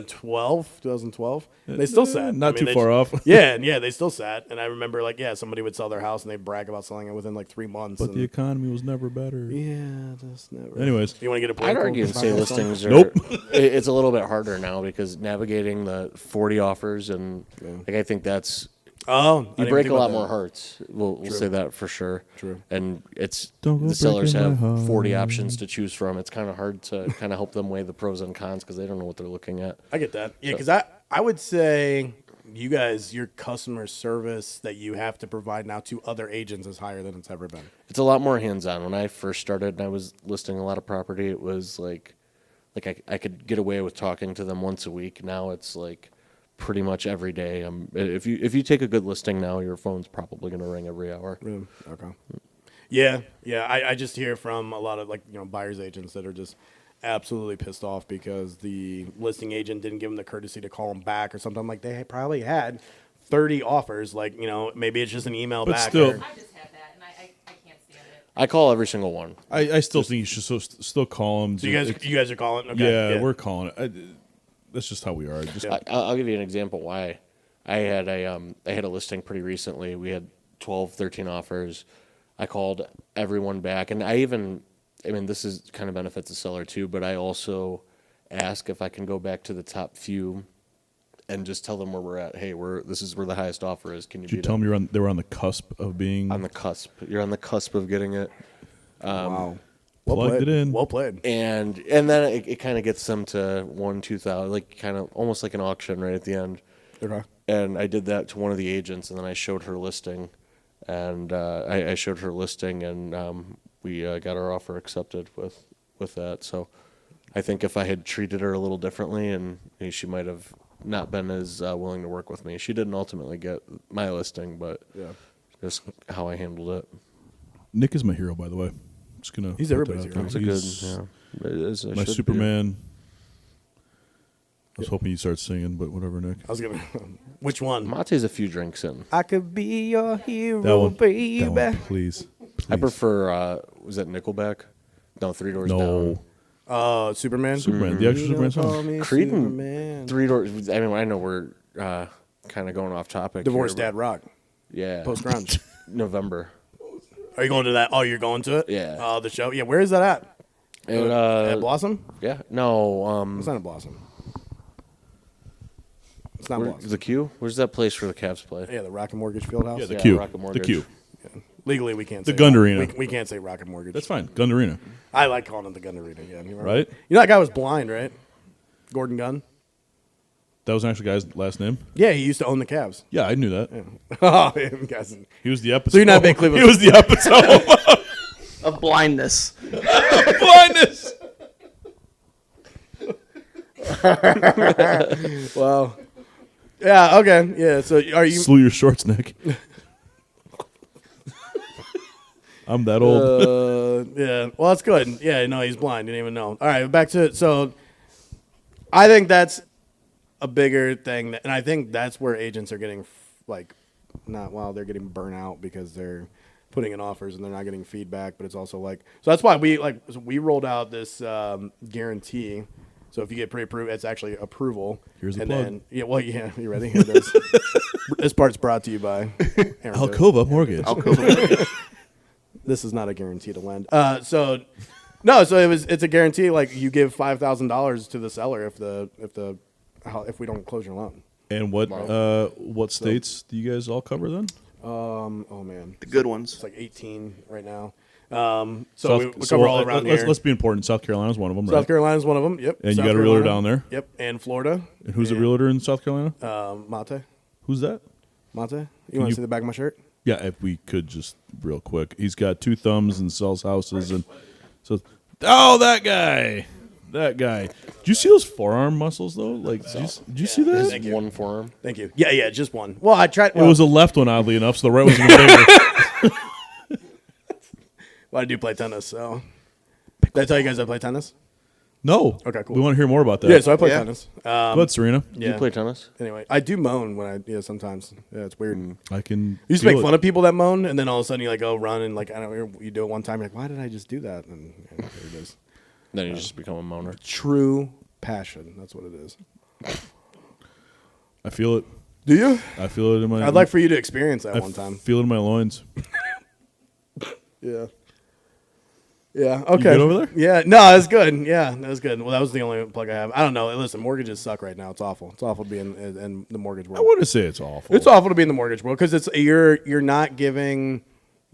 2012. They still sat. Not too far off. Yeah, they still sat. And I remember somebody would sell their house and they'd brag about selling it within like 3 months. But the economy was never better. yeah, just never. Anyways, You want to get a I'd argue and say listings are. Nope. It's a little bit harder now because navigating the 40 offers and I think that's. You break a lot more hearts. We'll say that for sure. True. And it's Don't go the sellers breaking my have heart. 40 options to choose from. It's kind of hard to kind of help them weigh the pros and cons because they don't know what they're looking at. I get that. Yeah, because I would say you guys, your customer service that you have to provide now to other agents is higher than it's ever been. It's a lot more hands-on. When I first started and I was listing a lot of property, it was like I could get away with talking to them once a week. Now it's like pretty much every day. If you take a good listing now, your phone's probably going to ring every hour. Really? Okay. Yeah. I just hear from a lot of buyers agents that are just absolutely pissed off because the listing agent didn't give them the courtesy to call them back or something. Like they probably had 30 offers. Maybe it's just an email But back. still- I just have that, and I can't stand it. I call every single one. I still think you should still call them. So you guys are calling? Okay. Yeah, we're calling it. That's just how we are. Just I'll give you an example why. I had a listing pretty recently. We had 12, 13 offers. I called everyone back, and this is kind of benefits the seller too, but I also ask if I can go back to the top few and just tell them where we're at. Hey, this is where the highest offer is. Can you Did you beat tell it? them they were on the cusp of being On the cusp. You're on the cusp of getting it. Wow. plugged it in? Well played. And then it kind of gets them to 1,000-2,000, like kind of almost like an auction right at the end. Okay. And I did that to one of the agents, and then I showed her listing, and I showed her listing, and we got our offer accepted with that. So I think if I had treated her a little differently, and she might have not been as willing to work with me. She didn't ultimately get my listing, but just how I handled it. Nick is my hero, by the way. Just gonna. He's put everybody's that out hero. there. It's a good, it is, it My should be. Superman. I was hoping you'd start singing, but whatever, Nick. I was gonna. Which one? Mate's a few drinks in. I could be your hero, That one, baby. that one, please. I prefer, was that Nickelback? No, Three Doors Down. Superman. Superman, the actual Superman song. Creed and Superman. Three Doors. I know we're kind of going off topic. Divorced here, Dad Rock. but- Yeah. Post grunge. November. Are you going to that? Oh, you're going to it? Yeah. The show. Yeah. Where is that at? And, At Blossom? yeah. No. It's not a Blossom. It's not Where, Blossom. the Q? Where's that place where the Cavs play? Yeah, the Rocket Mortgage Fieldhouse. Yeah, the Yeah, Q. Rocket The Mortgage. Q. Legally, we can't The say Gund Rock- Arena. We can't say Rocket Mortgage. That's fine. Gun Arena. I like calling it the Gun Arena. Yeah, you're Right? You know that guy was blind, right? Gordon Gunn. That was actually guy's last name. Yeah, he used to own the Cavs. Yeah, I knew that. Oh, yeah, guys. He was the episode. So you're not a big Cleveland- He was the episode. Of blindness. Blindness. Wow. Yeah. Okay. Yeah. So are you? Slew your shorts, Nick. I'm that old. Yeah. Well, that's good. Yeah. No, he's blind. Didn't even know. All right. Back to it. So, I think that's a bigger thing, and I think that's where agents are getting they're getting burnt out because they're putting in offers and they're not getting feedback. But it's also so that's why we rolled out this guarantee. So if you get pre-approved, it's actually approval. Here's the and plug. Then, yeah. You ready? Here it is. This part's brought to you by Aaron Jones. Alcova Mortgage. This is not a guarantee to lend. So it's a guarantee. Like you give $5,000 to the seller if we don't close your loan. And what states do you guys all cover then? Oh man, The good ones. it's like 18 right now. So we cover all around here. Let's be important. South Carolina's one of them, South right? Carolina's one of them. Yep. And South you got a realtor Carolina. down there? Yep. And Florida. And who's the realtor in South Carolina? Mate. Who's that? Mate. You want you- to see the back of my shirt? Yeah, if we could just real quick. He's got 2 thumbs and sells houses and so. Oh, that guy. Did you see those forearm muscles though? Like, did you see that? Thank you. One form. Thank you. Yeah, just one. Well, I tried. It was a left one, oddly enough, so the right was even bigger. Well, I do play tennis, so. Did I tell you guys I play tennis? No. Okay, cool. We want to hear more about that. Yeah, so I play Yeah. tennis. Go ahead, Serena. Do you play tennis? Anyway, I do moan when sometimes. Yeah, it's weird. I can. You used to make fun of people that moan, and then all of a sudden you like go run and like I don't know, you do it one time, you're like, why did I just do that? And there it is. Then you just become a moaner. True passion. That's what it is. I feel it. Do you? I feel it in my. I'd like for you to experience that I one time. feel it in my loins. Yeah. Yeah. Okay. good over there? Yeah. No, that's good. Yeah, that was good. Well, that was the only plug I have. I don't know. Listen, mortgages suck right now. It's awful. It's awful to be in the mortgage world. I wouldn't say it's awful. It's awful to be in the mortgage world because it's you're not giving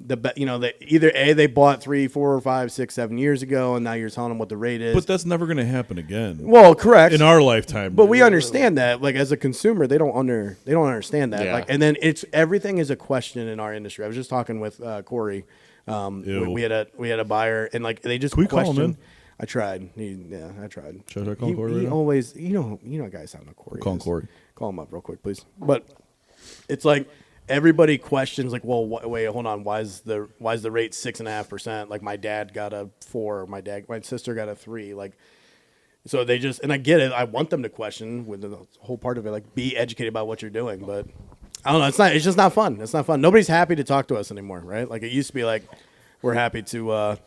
either they bought 3, 4, 5, 6, 7 years ago, and now you're telling them what the rate is. But that's never going to happen again. Well, correct. In our lifetime. But we understand that, like as a consumer, they don't understand that. Yeah. Like, and then everything is a question in our industry. I was just talking with Corey. We had a buyer, and like they just Can we call him questioned. in? I tried. I tried. Should I call Corey He right now? always, guys, sound like Corey. Call him is. Corey. Call him up real quick, please. But it's like everybody questions, like, well, wait, hold on, why is the rate 6.5%? Like my dad got a 4, my sister got a 3, like. So they just, and I get it. I want them to question with the whole part of it, like be educated about what you're doing. But I don't know. It's just not fun. It's not fun. Nobody's happy to talk to us anymore, right? Like it used to be like, we're happy to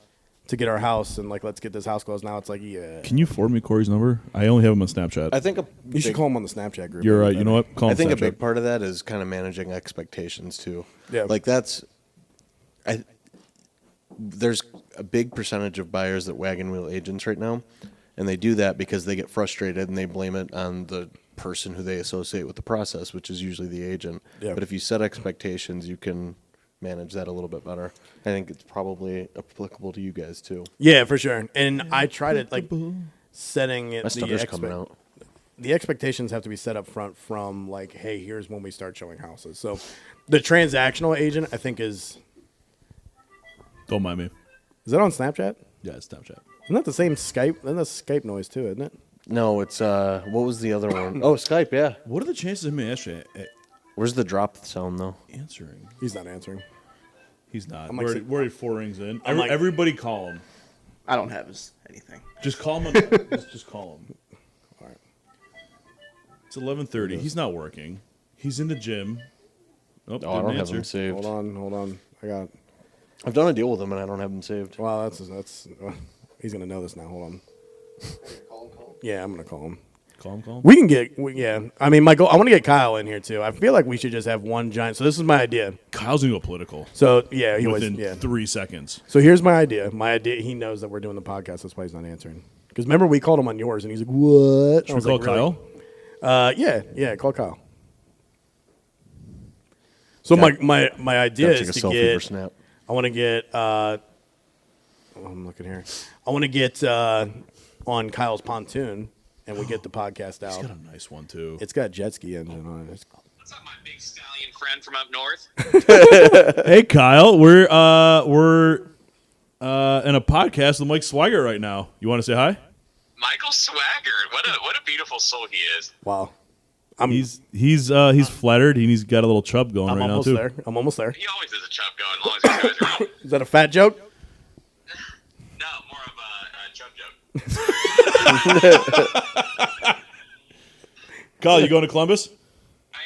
get our house and like, let's get this house closed. Now it's like, yeah. Can you forward me Corey's number? I only have him on Snapchat. I think You should call him on the Snapchat group. You're right. You know what? Call him I think a Snapchat. big part of that is kind of managing expectations too. Yeah. Like there's a big percentage of buyers that wagon wheel agents right now, and they do that because they get frustrated and they blame it on the person who they associate with the process, which is usually the agent. Yeah. But if you set expectations, you can manage that a little bit better. I think it's probably applicable to you guys too. Yeah, for sure. And I tried it like setting it. My stutter's coming out. The expectations have to be set up front from like, hey, here's when we start showing houses. So the transactional agent, I think, is Don't mind me. that on Snapchat? Yeah, it's Snapchat. Isn't that the same Skype? That's Skype noise too, isn't it? No, it's what was the other one? Oh, Skype. Yeah. What are the chances of me actually Where's the drop sound though? answering? He's not answering. He's not. I'm We're like- already, we're already 4 rings in. I'm like- Everybody call him. I don't have anything. Just call him. Just call him. All right. It's 11:30. He's not working. He's in the gym. Oh, Oh, I didn't don't have answer. them saved. Hold on. I've done a deal with them and I don't have them saved. Wow, that's. He's gonna know this now. Hold on. Yeah, I'm gonna call him. Call him. We can get. Yeah, I mean, Michael. I want to get Kyle in here too. I feel like we should just have one giant. So this is my idea. Kyle's gonna go political So yeah, he was. within Yeah. 3 seconds. So here's my idea. He knows that we're doing the podcast. That's why he's not answering. Because remember we called him on yours, and he's like, "What?" Should we call Kyle? Yeah, call Kyle. So my idea Gotta take is a to selfie get. for Snap. I want to get. I'm looking here. I want to get on Kyle's pontoon, and we get the podcast He's out. got a nice one too. It's got jet ski engine on it. What's up, my big stallion friend from up north? Hey Kyle, we're in a podcast with Mike Swigert right now. You want to say hi? Michael Swaggart. What a beautiful soul he is. Wow. He's flattered and he's got a little chub going I'm right now almost too. there. I'm almost there. He always has a chub going as long as he's guys around. Is that a fat joke? No, more of a chub joke. Kyle, you going to Columbus? I am.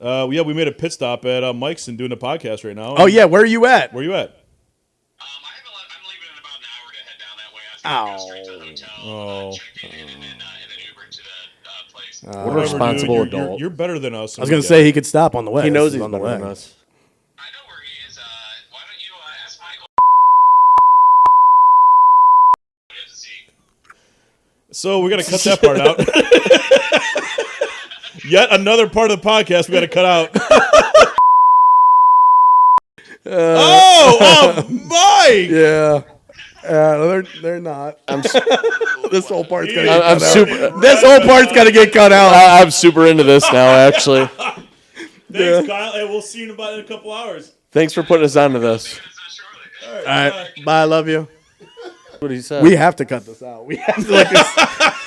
Are you? Yeah, we made a pit stop at Mike's and doing a podcast right now. Oh yeah, where are you at? Where you at? I'm leaving in about an hour to head down that way. I was going to go straight to the hotel, check in, and then Uber to the place. What a Whatever, responsible dude. adult. You're better than us. I was gonna say he could stop on the way. He knows This is he's on the better way. I than us. know where he is. Why don't you ask Michael? What he has to see. So we're gonna cut that part out. Yet another part of the podcast we got to cut out. Mike! Yeah. They're not. This whole part's gotta get I'm cut out. super. This whole part's gotta get cut out. I'm super into this now. Actually, Thanks, Kyle. Hey, we'll see you in a couple hours. thanks for putting us onto this. That's not shortly. All right. Bye. I love you. What he said. We have to cut this out. We have to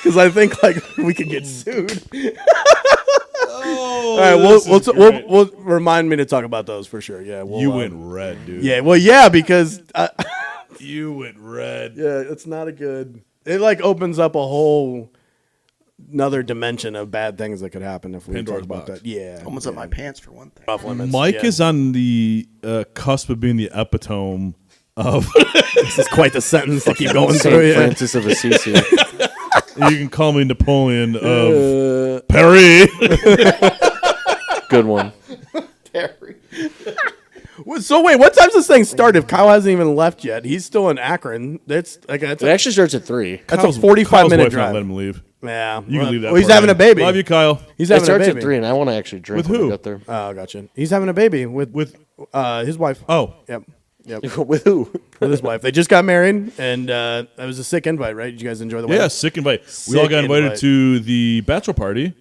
because I think like we could get sued. Oh, All right. We'll remind me to talk about those for sure. Yeah. We'll, You went red, dude. Yeah. Well, yeah, because You went red. yeah, it's not a good. it like opens up a whole another dimension of bad things that could happen if we Pandora's talk about box. that. Yeah. Almost up my pants for one thing. Off limits. Mike yeah. is on the cusp of being the epitome of. This is quite the sentence to keep going St. through. Yeah. Francis of Assisi. You can call me Napoleon of Paris. Good one. So wait, what time's this thing start? If Kyle hasn't even left yet, he's still in Akron. That's like It actually starts at 3. that's Kyle's- a 45 Kyle's minute wife not drive. let him leave. Yeah, You can leave that. Well, he's part having in. a baby. Love you, Kyle. He's It having a starts baby. at 3, and I want to actually drink With when who? I get there. Oh, gotcha. He's having a baby with his wife. Oh, Yep. With who? With his wife. They just got married, and that was a sick invite, right? Did you guys enjoy the wedding? yeah, sick invite. We all Sick got invited invite. to the bachelor party,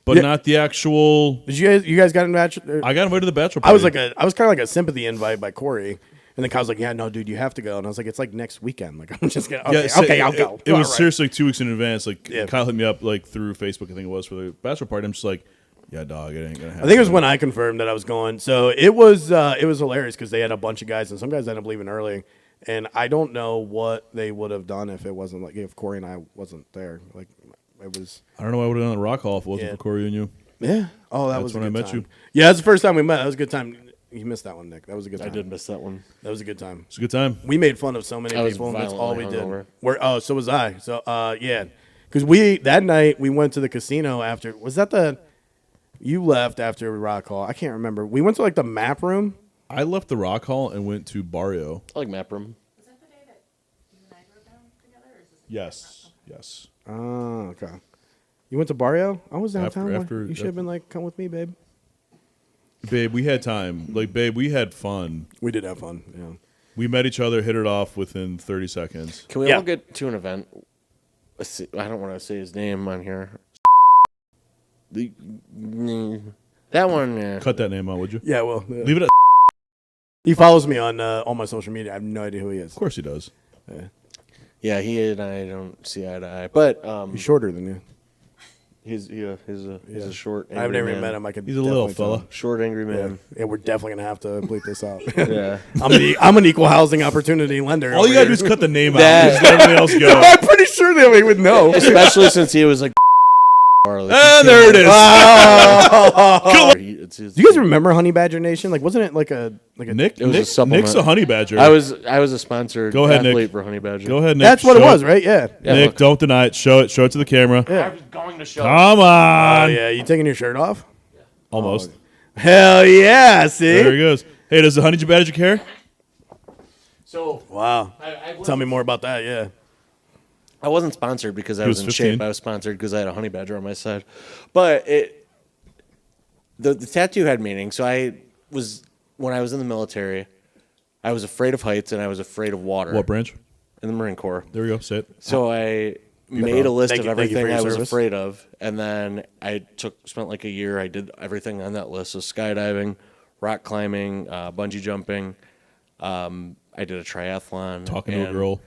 but Yeah. not the actual. Did you guys got invited? I got invited to the bachelor party. I was kind of like a sympathy invite by Corey, and then Kyle's like, "Yeah, no, dude, you have to go." And I was like, "It's like next weekend. Like, I'm just gonna okay, I'll go." It was All right. seriously like 2 weeks in advance. Like Yeah. Kyle hit me up like through Facebook, I think it was, for the bachelor party. I'm just like, yeah, dog, it ain't gonna happen. I think it was when I confirmed that I was going. So it was hilarious because they had a bunch of guys, and some guys ended up leaving early. And I don't know what they would have done if it wasn't like if Corey and I wasn't there. Like it was. I don't know. What I would have done at Rock Hall if it wasn't Yeah. for Corey and you. Yeah. Oh, that That's was a when I good met time. you. Yeah, that's the first time we met. That was a good time. You missed that one, Nick. That was a good time. I did miss that one. That was a good time. It's a good time. We made fun of so many I was people. And that's all we violently did. So was I. So yeah, because that night we went to the casino after. Was that the? You left after Rock Hall. I can't remember. We went to like the map room. I left the Rock Hall and went to Barrio. I like Map Room. Was that the day that you and I rode down together, or is this? Yes, yes. Oh, okay. You went to Barrio? I was downtown. After- You should have been like, come with me, babe. Babe, we had time. Like, babe, we had fun. We did have fun. Yeah. We met each other, hit it off within 30 seconds. Can we Yeah. all get to an event? I don't want to say his name on here. That one. Cut that name out, would you? Yeah, well, Leave it at. he follows me on all my social media. I have no idea who he is. Of course he does. Yeah, he and I don't see eye to eye. But He's shorter than you. he's a short. I've angry never even man. met him. I could. He's a little definitely tell. fella. Short, angry Yeah. man. Yeah, we're definitely gonna have to bleep this out. Yeah. I'm an equal housing opportunity lender. All you over gotta do here. is cut the name out. That- Just let everybody else go. I'm pretty sure they would know. Especially since he was like. And there it is. Do Do you guys remember Honey Badger Nation? Like, wasn't it like a Nick, It was a Nick supplement. Nick's a honey badger. I was a sponsored Go ahead, Nick. athlete for Honey Badger. Go ahead, Nick. That's what it Show was, right? Yeah. Yeah, Nick, look. don't deny it. Show it. Show it to the camera. Yeah. was going to show. Come Oh on. yeah. You taking your shirt off? Almost. Hell yeah! See? There he goes. Hey, does the honey badger care? So Wow. I Tell me more about that. Yeah. I wasn't sponsored because I He was was in 15. shape. I was sponsored because I had a honey badger on my side. But the tattoo had meaning. So when I was in the military, I was afraid of heights and I was afraid of water. What branch? In the Marine Corps. There we go. Say it. So I made a list Thank of you for everything your I was service. afraid of, and then I spent like a year. I did everything on that list: so skydiving, rock climbing, bungee jumping. I did a triathlon. Talking to a and- girl.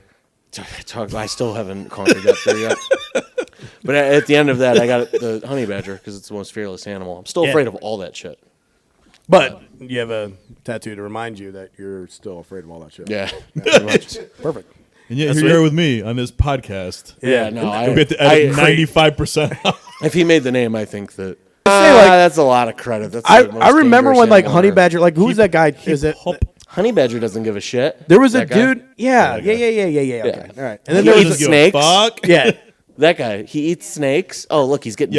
I still haven't conquered that fear yet. But at the end of that, I got the honey badger because it's the most fearless animal. I'm still Yeah. afraid of all that shit. But you have a tattoo to remind you that you're still afraid of all that shit. Yeah, pretty much. Perfect. And yet That's here you are sweet. with me on this podcast. Yeah, no, We get to edit I- 95%. if he made the name, I think that. Say, like- That's a lot of credit. That's I the most remember dangerous when like animal Honey on earth. Badger, like who's that guy? Is it? Honey badger doesn't give a shit. There was a That guy? dude. Yeah. that Yeah. guy. Okay. Yeah. All right. And then He there eats was Give a snakes? Fuck. yeah. That guy, he eats snakes. Oh, look, he's getting.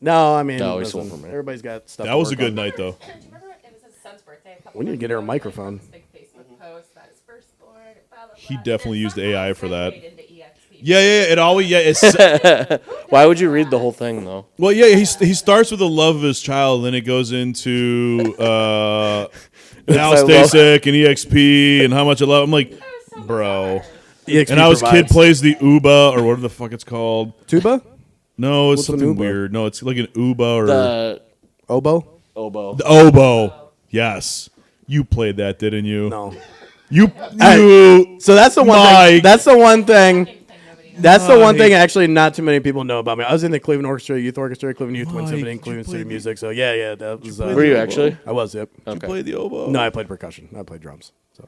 No, I mean, No, he stole listen, from me. everybody's got stuff. That to was a work good on. night, though. Do you remember it was his son's birthday? A couple We need to months get her a ago, microphone. This big Facebook post about his firstborn. Blah, blah, He blah. definitely And used somehow AI for that. segued into EXP. Yeah. It always. Yeah. It's. Why would you read the whole thing though? Well, yeah. He starts with the love of his child, then it goes into now I stay love- sick and EXP and how much I love. I'm like, bro. EXP And now his kid provides. plays the Uba or whatever the fuck it's called. tuba, No, it's What's an something Uba? weird. No, it's like an Uba or The oboe. oboe. the oboe. Yes, you played that, didn't you? No. You. Hey, So that's the one. Thing, Mike. that's the one thing. Thing nobody knows. That's the one thing actually not too many people know about me. I was in the Cleveland Orchestra, Youth Orchestra, Cleveland Youth Twin Mike, Symphony, did you Cleveland play City the- Music. So yeah, that was. Were you actually? I was. Yep. You Okay. played the oboe. No, I played percussion. I played drums. So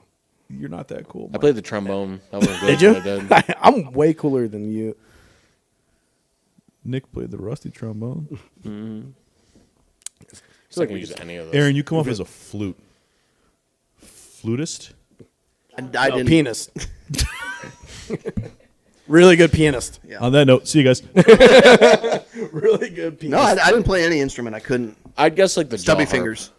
You're not that cool. I played the trombone. That was good. Did you? I did. I'm way cooler than you. Nick played the rusty trombone. So I can use any of those. Aaron, you come off as a flutist. I didn't. Pianist. Really good pianist. Yeah. On that note, see you guys. Really good pianist. No, I didn't play any instrument. I couldn't. I'd guess like the Stubby jaw fingers. Harp.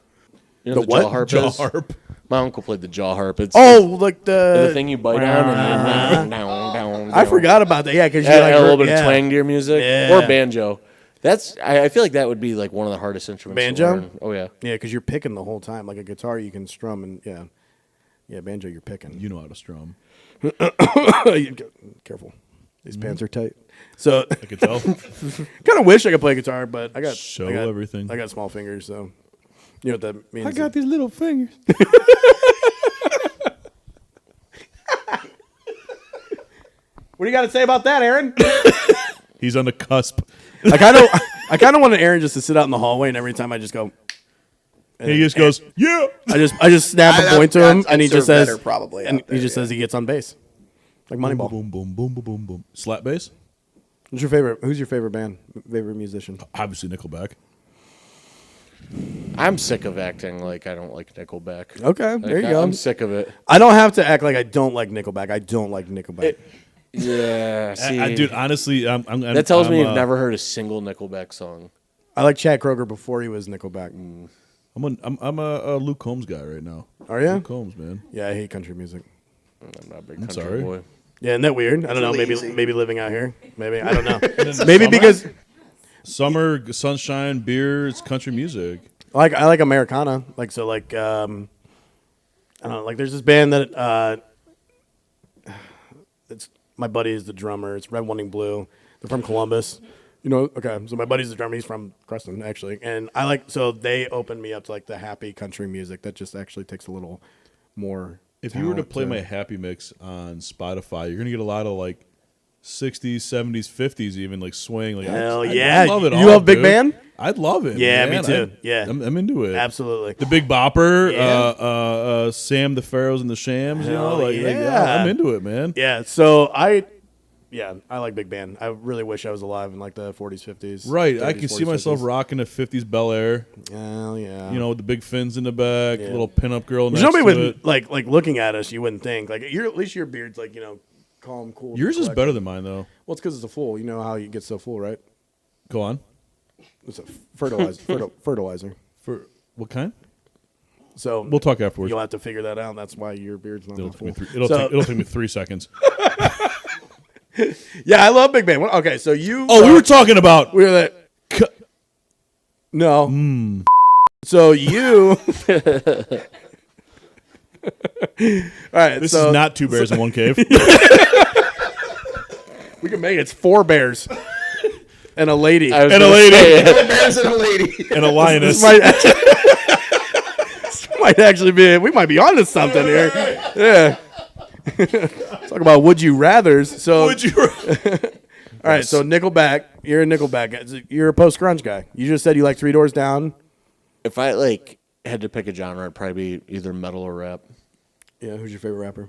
You know The the what? jaw harp Jaw is? harp. My uncle played the jaw harp. It's Oh, like the thing you bite on and then I forgot about that. Yeah, because you Add like a little bit yeah. of twang to your music. Yeah. Or banjo. I feel like that would be like one of the hardest instruments Banjo? to learn. Oh, yeah. Yeah, because you're picking the whole time. Like a guitar, you can strum and yeah, banjo, you're picking. You know how to strum. Careful, these pants are tight. So I could tell. kind of wish I could play guitar, but I got everything. I got small fingers, so you know what that means. I got these little fingers. What do you got to say about that, Aaron? He's on the cusp. I kind of wanted Aaron just to sit out in the hallway, and every time I just go, And he just goes, yeah. I just snap and point to him, and he just says, better probably. and out there, he just says he gets on bass, like Moneyball. Boom, boom, boom, boom, boom, boom. Slap bass? Who's your favorite band? Favorite musician? Obviously Nickelback. I'm sick of acting like I don't like Nickelback. Okay, there you go. I'm sick of it. I don't have to act like I don't like Nickelback. I don't like Nickelback. Yeah, see. Dude, honestly, that tells me you've never heard a single Nickelback song. I like Chad Kroeger before he was Nickelback. I'm a Luke Combs guy right now. Are you? Luke Combs, man. Yeah, I hate country music. I'm not a big country sorry. boy. Yeah, isn't that weird? I don't know. really easy. Maybe living out here. Maybe I don't know. Maybe because Summer, sunshine, beer, it's country music. I like Americana. Like so like I don't know. Like there's this band that it's my buddy is the drummer. It's Red, White, and Blue. They're from Columbus. You know, okay. So my buddy's the drummer. He's from Creston, actually. And I like so they opened me up to like the happy country music that just actually takes a little more. If you were to talent play my happy mix on Spotify, you're gonna get a lot of like 60s, 70s, 50s, even like swing. Like Hell I yeah! love it. You all, love Big dude. Band? I'd love it. Yeah, man. me too. Yeah. I'm into it. Absolutely. The Big Bopper, Yeah. Sam, the Pharaohs, and the Shams. Hell Yeah, I'm into it, man. Yeah, so I like Big Band. I really wish I was alive in like the 40s, 50s. Right, 30s, I can see 40s, myself 50s. rocking a 50s Bel Air. Hell yeah. You know, with the big fins in the back, Yeah. little pinup girl next nobody to would it. like looking at us. You wouldn't think like at least your beard's like calm, cool. Yours is collected. better than mine, though. Well, it's because it's a full. You know how you get so full, right? Go on. It's a fertilizer. Fertilizer. For what kind? So We'll talk afterwards. You'll have to figure that out. That's why your beard's not It'll that take, me full. three, it'll take me 3 seconds. Yeah, I love Big Band. Okay, so you. Oh, we were talking about. We were that. No. So you. All right. This so is not 2 bears in one cave. We can make it. It's 4 bears and a lady. And a lady. Bears and a lady. And a lioness. This might actually be. We might be onto something here. Yeah. Talk about would you rather's. So Would you? all right. So Nickelback. You're a Nickelback guy. You're a post grunge guy. You just said you like 3 Doors Down. If I had to pick a genre, it'd probably be either metal or rap. Yeah. Who's your favorite rapper?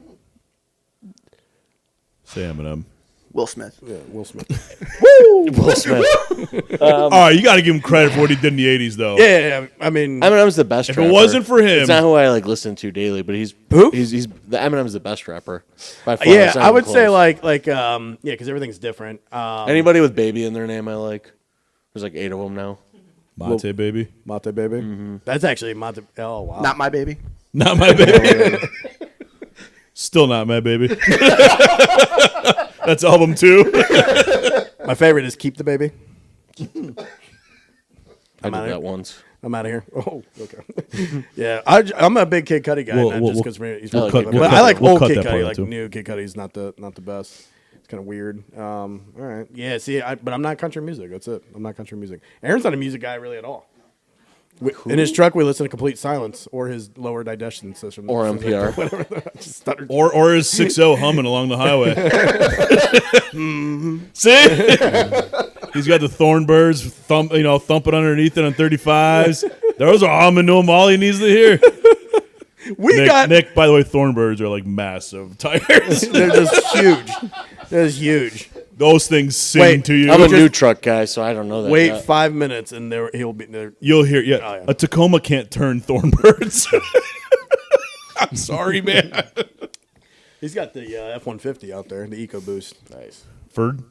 Say Eminem. Will Smith. Yeah, Will Smith. Will Smith. All right, you got to give him credit for what he did in the 80s, though. Yeah. I mean. Eminem's the best. If rapper. it wasn't for him. it's not who I listen to daily, but he's Who? He's the Eminem's the best rapper by far. Yeah, It's not I even would say close. yeah, because everything's different. Anybody with baby in their name, I like. There's like 8 of them now. Mate, baby. Mate Baby. That's actually Mate. Oh wow. Not my baby. Not my baby. Still not my baby. That's album 2. My favorite is Keep the Baby. I did outta here. that once. I'm out of here. Oh, okay. Yeah, I'm a big Kid Cudi guy, We'll- not we'll- just because he's we'll really cut- good. we'll But I cut- like we'll old cut Kid that part Cudi. out, Like too. new Kid Cudi's not the best. It's kind of weird. All right. Yeah. See, but I'm not country music. That's it. I'm not country music. Aaron's not a music guy really at all. In his truck, we listen to Complete Silence or his lower digestion system. Or NPR. Just stuttered. Or is 6-0 humming along the highway. See? He's got the Thornbirds thumping underneath it on 35s. Those are humming to him all he needs to hear. Nick, by the way, Thornbirds are like massive tires. They're just huge. They're just huge. Those things sing Wait, to you. I'm a new truck guy, so I don't know that. Wait yet. 5 minutes and he'll be there. You'll hear, Oh, yeah. a Tacoma can't turn Thornbirds. I'm sorry, man. He's got the F-150 out there, the EcoBoost. Nice. Ferd,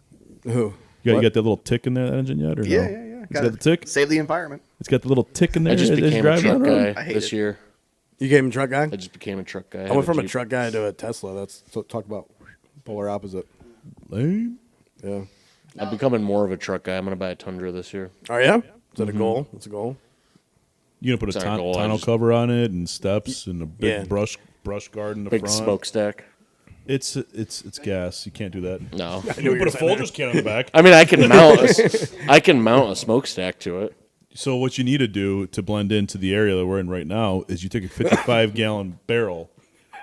Who? you What? got that little tick in that engine yet, or no? Yeah. It's got the tick. Save the environment. It's got the little tick in there. I just as you became a drive truck down the road. guy I hate this it. year. You came a truck guy? I just became a truck guy. I went from a truck guy to a Tesla. That's talk about polar opposite. Lame. Yeah. I'm becoming more of a truck guy. I'm going to buy a Tundra this year. Oh, yeah? Is that a goal? That's a goal. You gonna put It's a not a goal, I tonneau just- cover on it and steps and a big Yeah. brush guard in the Big front. smokestack. It's gas. You can't do that. No. You can put a Folgers can on the back. I mean, I can mount a smokestack to it. So what you need to do to blend into the area that we're in right now is you take a 55-gallon barrel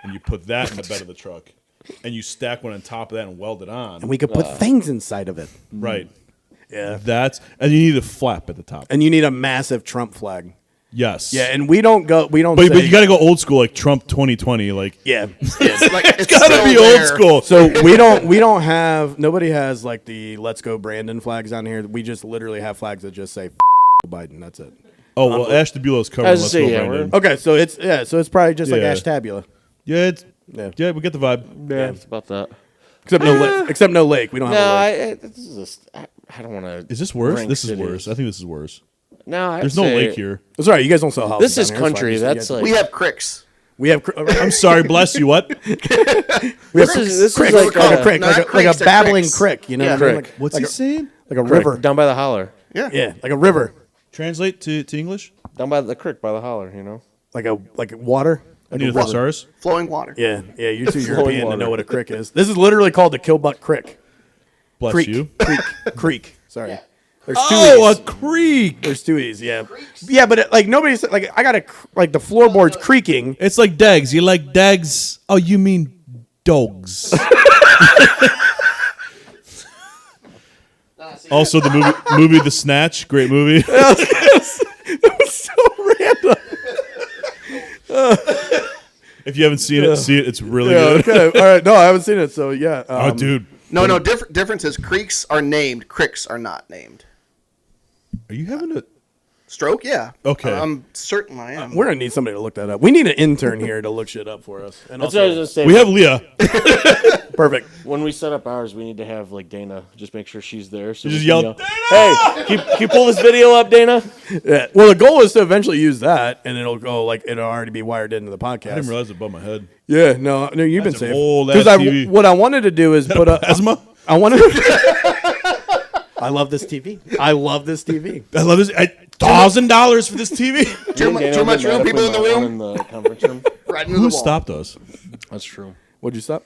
and you put that in the bed of the truck, and you stack one on top of that and weld it on. And we could put things inside of it. Right. Yeah. And you need a flap at the top. And you need a massive Trump flag. Yes. Yeah, and we don't But say, you got to go old school, like Trump 2020. Like, yeah. It's like it's gotta still be there. old school. So we don't have, nobody has like the Let's Go Brandon flags on here. We just literally have flags that just say Biden. That's it. oh well, Ash DeBulo's covering. I was Let's gonna go, say, yeah, Brandon. Okay, so it's probably just like Yeah. Ash Tabula. Yeah, Yeah. we get the vibe. Yeah, it's about that. Except no lake. We don't No, have a lake. this is just, I don't want to. Is this worse? rank This is cities. worse. I think this is worse. No, I'd There's no say- lake here. That's all right. You guys don't sell houses. This is down here, country. it's fine. That's You like We have cricks. we have. I'm sorry. Bless you. What? We have this is crick, like like a a- crick, no, like not a creeks, they're babbling cricks. crick. You know, Yeah. what I mean? Crick. What's like he a, saying? like a Crick, river. down by the holler. Yeah, like a river, Translate to English. Down by the creek by the holler. You know. like water. I Like need a a river. thesaurus. Flowing water. Yeah, you're too Flowing European to water. know what a crick is. This is literally called the Killbuck Crick. Bless Creek. you. Creek. Sorry. There's two Oh, E's. a creek. There's two E's. Yeah. Yeah, but like nobody's like I got like the floorboards creaking. It's like Dags. You like Dags? Oh, you mean dogs? Also, the movie The Snatch, great movie. So random. If you haven't seen it, see it. It's really Yeah. good. Okay. All right. No, I haven't seen it. So yeah. Oh, dude, No. Difference is creeks are named. Cricks are not named. are you having a? Stroke, yeah. Okay. I'm certain I am. We're gonna need somebody to look that up. We need an intern here to look shit up for us. And That's what I was also, gonna say. We have Leah. perfect. When we set up ours, we need to have like Dana just make sure she's there. So You we just can yell, Hey, can you pull this video up, Dana? Yeah. Well, the goal is to eventually use that, and it'll go like it'll already be wired into the podcast. I didn't realize it above my head. Yeah. No. You've been That's an safe. old-ass Because TV. what I wanted to do is put up. Asthma. I wanted. I love this TV. I love this TV. I love this. $1,000 for this TV. Too much room, people in the room. In the conference room. Right into the Who wall. stopped us? That's true. What'd you stop?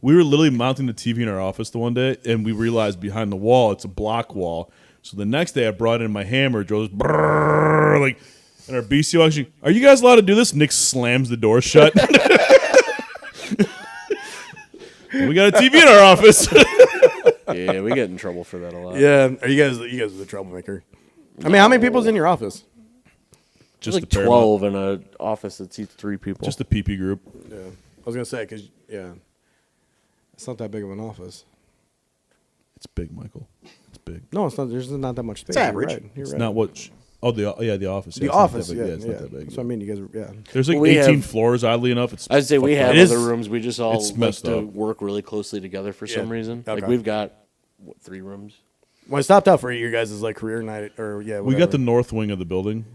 We were literally mounting the TV in our office the one day, and we realized behind the wall it's a block wall. So the next day, I brought in my hammer, drove this brrrr, like, and our BCO actually, are you guys allowed to do this? Nick slams the door shut. We got a TV in our office. Yeah, we get in trouble for that a lot. Yeah. Are you guys are the troublemaker? I mean, how many people's in your office? Just Like the Paramount. 12 in an office that seats 3 people. Just the PP group. Yeah. I was gonna say because it's not that big of an office. It's big, Michael. It's big. No, it's not. There's not that much space. average. You're right. You're It's right. not what. The office. The Yeah, it's not office. that big. Yeah, It's not that big. So I mean, you guys. Yeah. There's like We 18 have- floors. Oddly enough, it's. I'd say we have It is- other rooms. We just all it's like messed to up. work really closely together for some Yeah. reason. Okay. Like we've got 3 rooms. When I stopped out for you guys' like career night or yeah. We got whatever. the north wing of the building.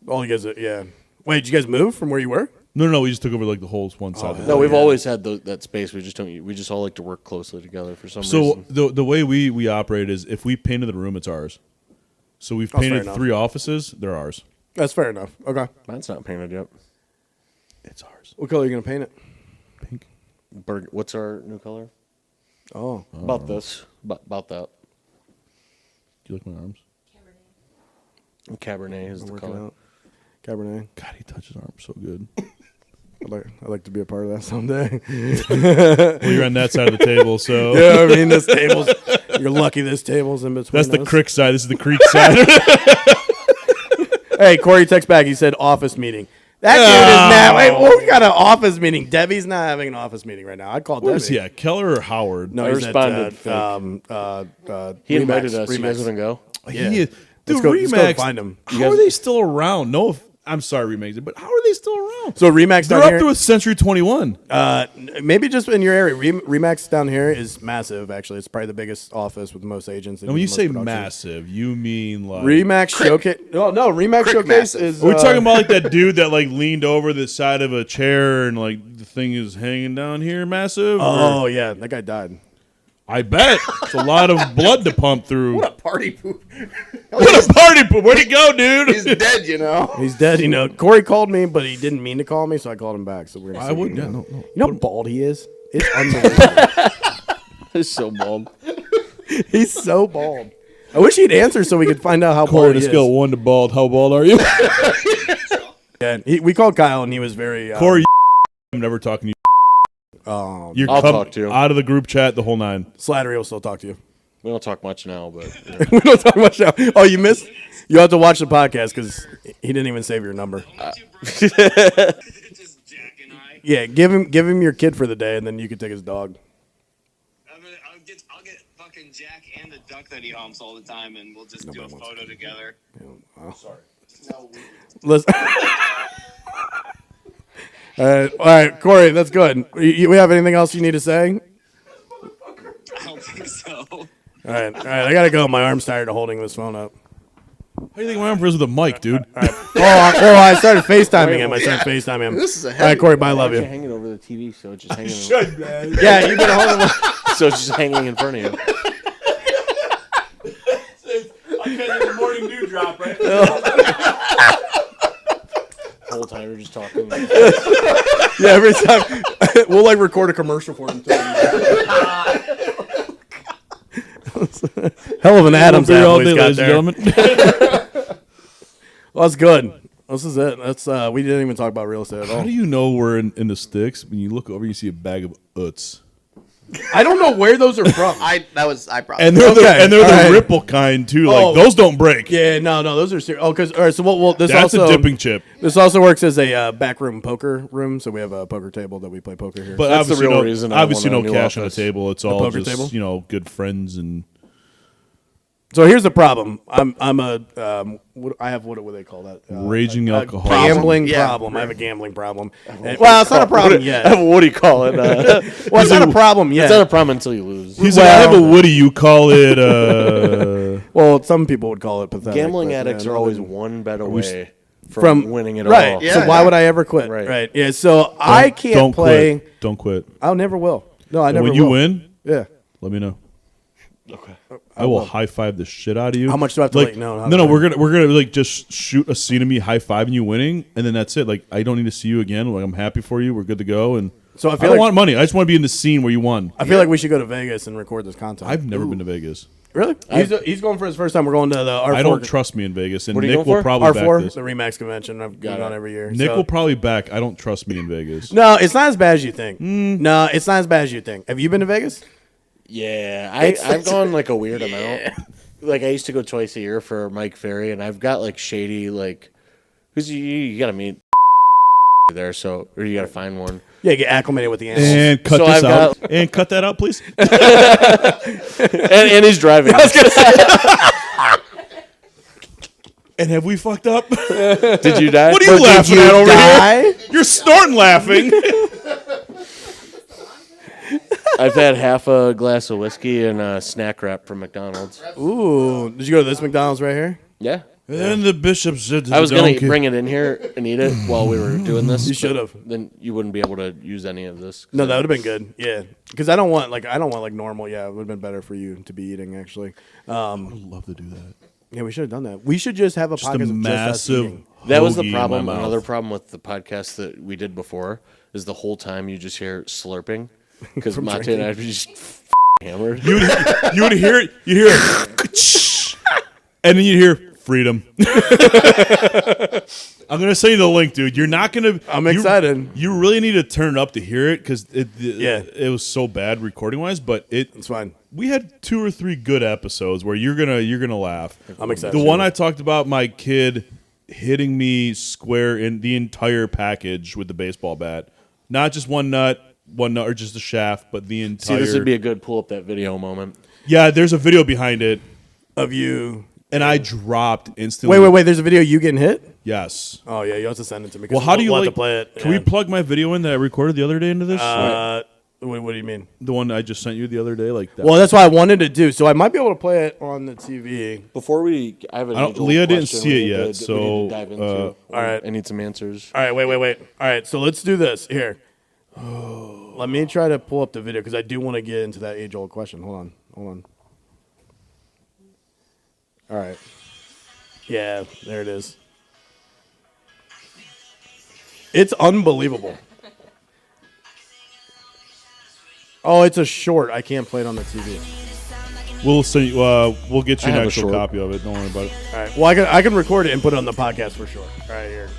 Oh, you guys. Yeah. Wait, did you guys move from where you were? No, we just took over like the whole one side. of the No, building. we've always had that space. We just don't. We just all like to work closely together for some So reason. the way we operate is if we painted the room, it's ours. So we've fair painted enough. 3 offices, they're ours. That's fair enough. Okay. Mine's not painted yet. It's ours. What color are you gonna paint it? Pink. What's our new color? Oh. About this. About that. Do you like my arms? Cabernet is the Working color. out. Cabernet. God, he touches arms so good. I'd like to be a part of that someday. Well, you're on that side of the table, so Yeah, I mean, this table's. You're lucky this table's in between. that's the us. crick side. This is the creek side. Hey, Corey texts back. He said office meeting. That dude is now. Wait, well, we got an office meeting. Debbie's not having an office meeting right now. I'd call Where Debbie. is he at? Keller or Howard? No, I he's responded. He invited us. You guys wouldn't go? Yeah. Dude, Let's go Remax. find him. How are they still around? No, I'm sorry, Remax, but how are they still around? So Remax They're down up here. there with Century 21. Maybe just in your area. Remax down here is massive. Actually, it's probably the biggest office with the most agents. And when you say massive, you mean like Remax Showcase. No, Remax Crick Showcase massive. is. Are we talking about like that dude that like leaned over the side of a chair and like the thing is hanging down here, massive? Oh yeah, that guy died. I bet it's a lot of blood to pump through. What a party poop. What a party poop! Where'd he go, dude? He's dead, you know. He's dead. You know, Corey called me, but he didn't mean to call me, so I called him back. So we're gonna. I would. Yeah, no. You know how bald he is? It's unbelievable. He's so bald. He's so bald. I wish he'd answer so we could find out how Corey, bald to he scale is. 1 to bald. How bald are you? Yeah, we called Kyle, and he was very. Corey, I'm never talking to you. You're I'll talk to you. out of the group chat the whole 9. Slattery will still talk to you. We don't talk much now, but We don't talk much now. Oh, you missed? You have to watch the podcast because he didn't even save your number. Just Jack and I. Yeah, give him your kid for the day, and then you can take his dog. I'll get fucking Jack and the duck that he humps all the time, and we'll just do a photo together. Listen. All right, Corey, that's good. We have anything else you need to say? I don't think so. All right. I gotta go. My arm's tired of holding this phone up. How do you think my arm is with a mic, dude? All right. I started FaceTiming him. FaceTiming him. This is a All right, heavy. Corey. Bye. Love you're you. hanging over the TV, so it's just hanging. Yeah, you been holding. So it's just hanging in front of you. I can't get the morning dew drop, right? The whole time you're just talking. Yeah, every time we'll like record a commercial for him. Hell of an Adams Beer all apple day, he's got ladies and there. gentlemen. Well, that's good. This is it. That's we didn't even talk about real estate at all. How do you know we're in the sticks? When you look over, you see a bag of Utz. I don't know where those are from. I brought And it. they're Okay, the all right. ripple kind too. Like Oh. those don't break. Yeah, no, those are serious. Oh, because all right. So we'll this That's also a dipping chip. This also works as a backroom poker room. So we have a poker table that we play poker here. But That's the obviously, real no, reason I obviously want no a new cash on the office. table. It's all poker just table? good friends and. So here's the problem. I'm a I have what do they call that? Raging a alcoholic. gambling Yeah. problem. I have a gambling problem. Well, it's not a problem yet. What do you call it? Well, it's not a problem yet. It's not a problem until you lose. He's like, I have a Woody. You call it. Well, some people would call it pathetic. Gambling but, addicts yeah, are always nothing. one bet away from from winning it right. all. Yeah. So why would I ever quit? Right. Right. Yeah. So I can't don't play. Quit. Don't quit. I never will. No, I And never when will. you win, Yeah. let me know. Okay. I will high five the shit out of you. How much do I have to like? let you know? How No, do I- we're gonna like just shoot a scene of me high fiving you winning, and then that's it. Like I don't need to see you again. Like I'm happy for you. We're good to go. And So I I feel don't like want money. I just want to be in the scene where you won. I feel like we should go to Vegas and record this content. I've never been to Vegas. Really? He's going for his first time. We're going to the R4. I don't trust me in Vegas, and What are you Nick going will for? probably back R4, this. the Remax convention. I've gone on every year. Nick so- will probably back. I don't trust me in Vegas. No, it's not as bad as you think. No, it's not as bad as you think. Have you been to Vegas? Yeah, I've gone like a weird amount. Like I used to go twice a year for Mike Ferry, and I've got like shady like, because you got to meet there, so or you got to find one. Yeah, get acclimated with the animals. And cut So this I've out. And cut that out, please. And he's driving. And have we fucked up? Did you die? What are you laughing at over die? here? You're snorting laughing. I've had half a glass of whiskey and a snack wrap from McDonald's. Ooh, did you go to this McDonald's right here? Yeah. And the bishop said to I was the gonna donkey. bring it in here and eat it while we were doing this. You but should've. Then you wouldn't be able to use any of this. No, that would have been good. Yeah, because I don't want like normal. Yeah, it would have been better for you to be eating actually. I would love to do that. Yeah, we should have done that. We should just have a Just a podcast of just us massive. eating. That was the hoagie in problem. my mouth. Another problem with the podcast that we did before is the whole time you just hear slurping because Mate and I were just hammered. You would hear it. You'd hear it. And then you'd hear freedom. I'm going to send you the link, dude. You're not going to. I'm excited. You really need to turn it up to hear it because Yeah. it was so bad recording wise, but It's fine. we had 2 or 3 good episodes where you're gonna laugh. I'm excited. The one I talked about, my kid hitting me square in the entire package with the baseball bat. Not just one nut or just the shaft, but the entire. See, this would be a good pull up that video moment. Yeah, there's a video behind it. Of you. And I dropped instantly. Wait. There's a video of you getting hit? Yes. Oh, yeah. You have to send it to me. Well, how do you we'll have like to play it? Can we plug my video in that I recorded the other day into this? What do you mean? The one I just sent you the other day, like that. Well, that's what I wanted to do. So I might be able to play it on the TV. Before I have an angel Leah didn't question see it we need yet, to- we need so, to dive into. all right. I need some answers. All right, wait. All right, so let's do this. Here. Let me try to pull up the video because I do want to get into that age-old question. Hold on. All right. Yeah, there it is. It's unbelievable. Oh, it's a short. I can't play it on the TV. We'll see. We'll get you I an have a actual short. copy of it. Don't worry about it. All right. Well, I can record it and put it on the podcast for sure. All right, here.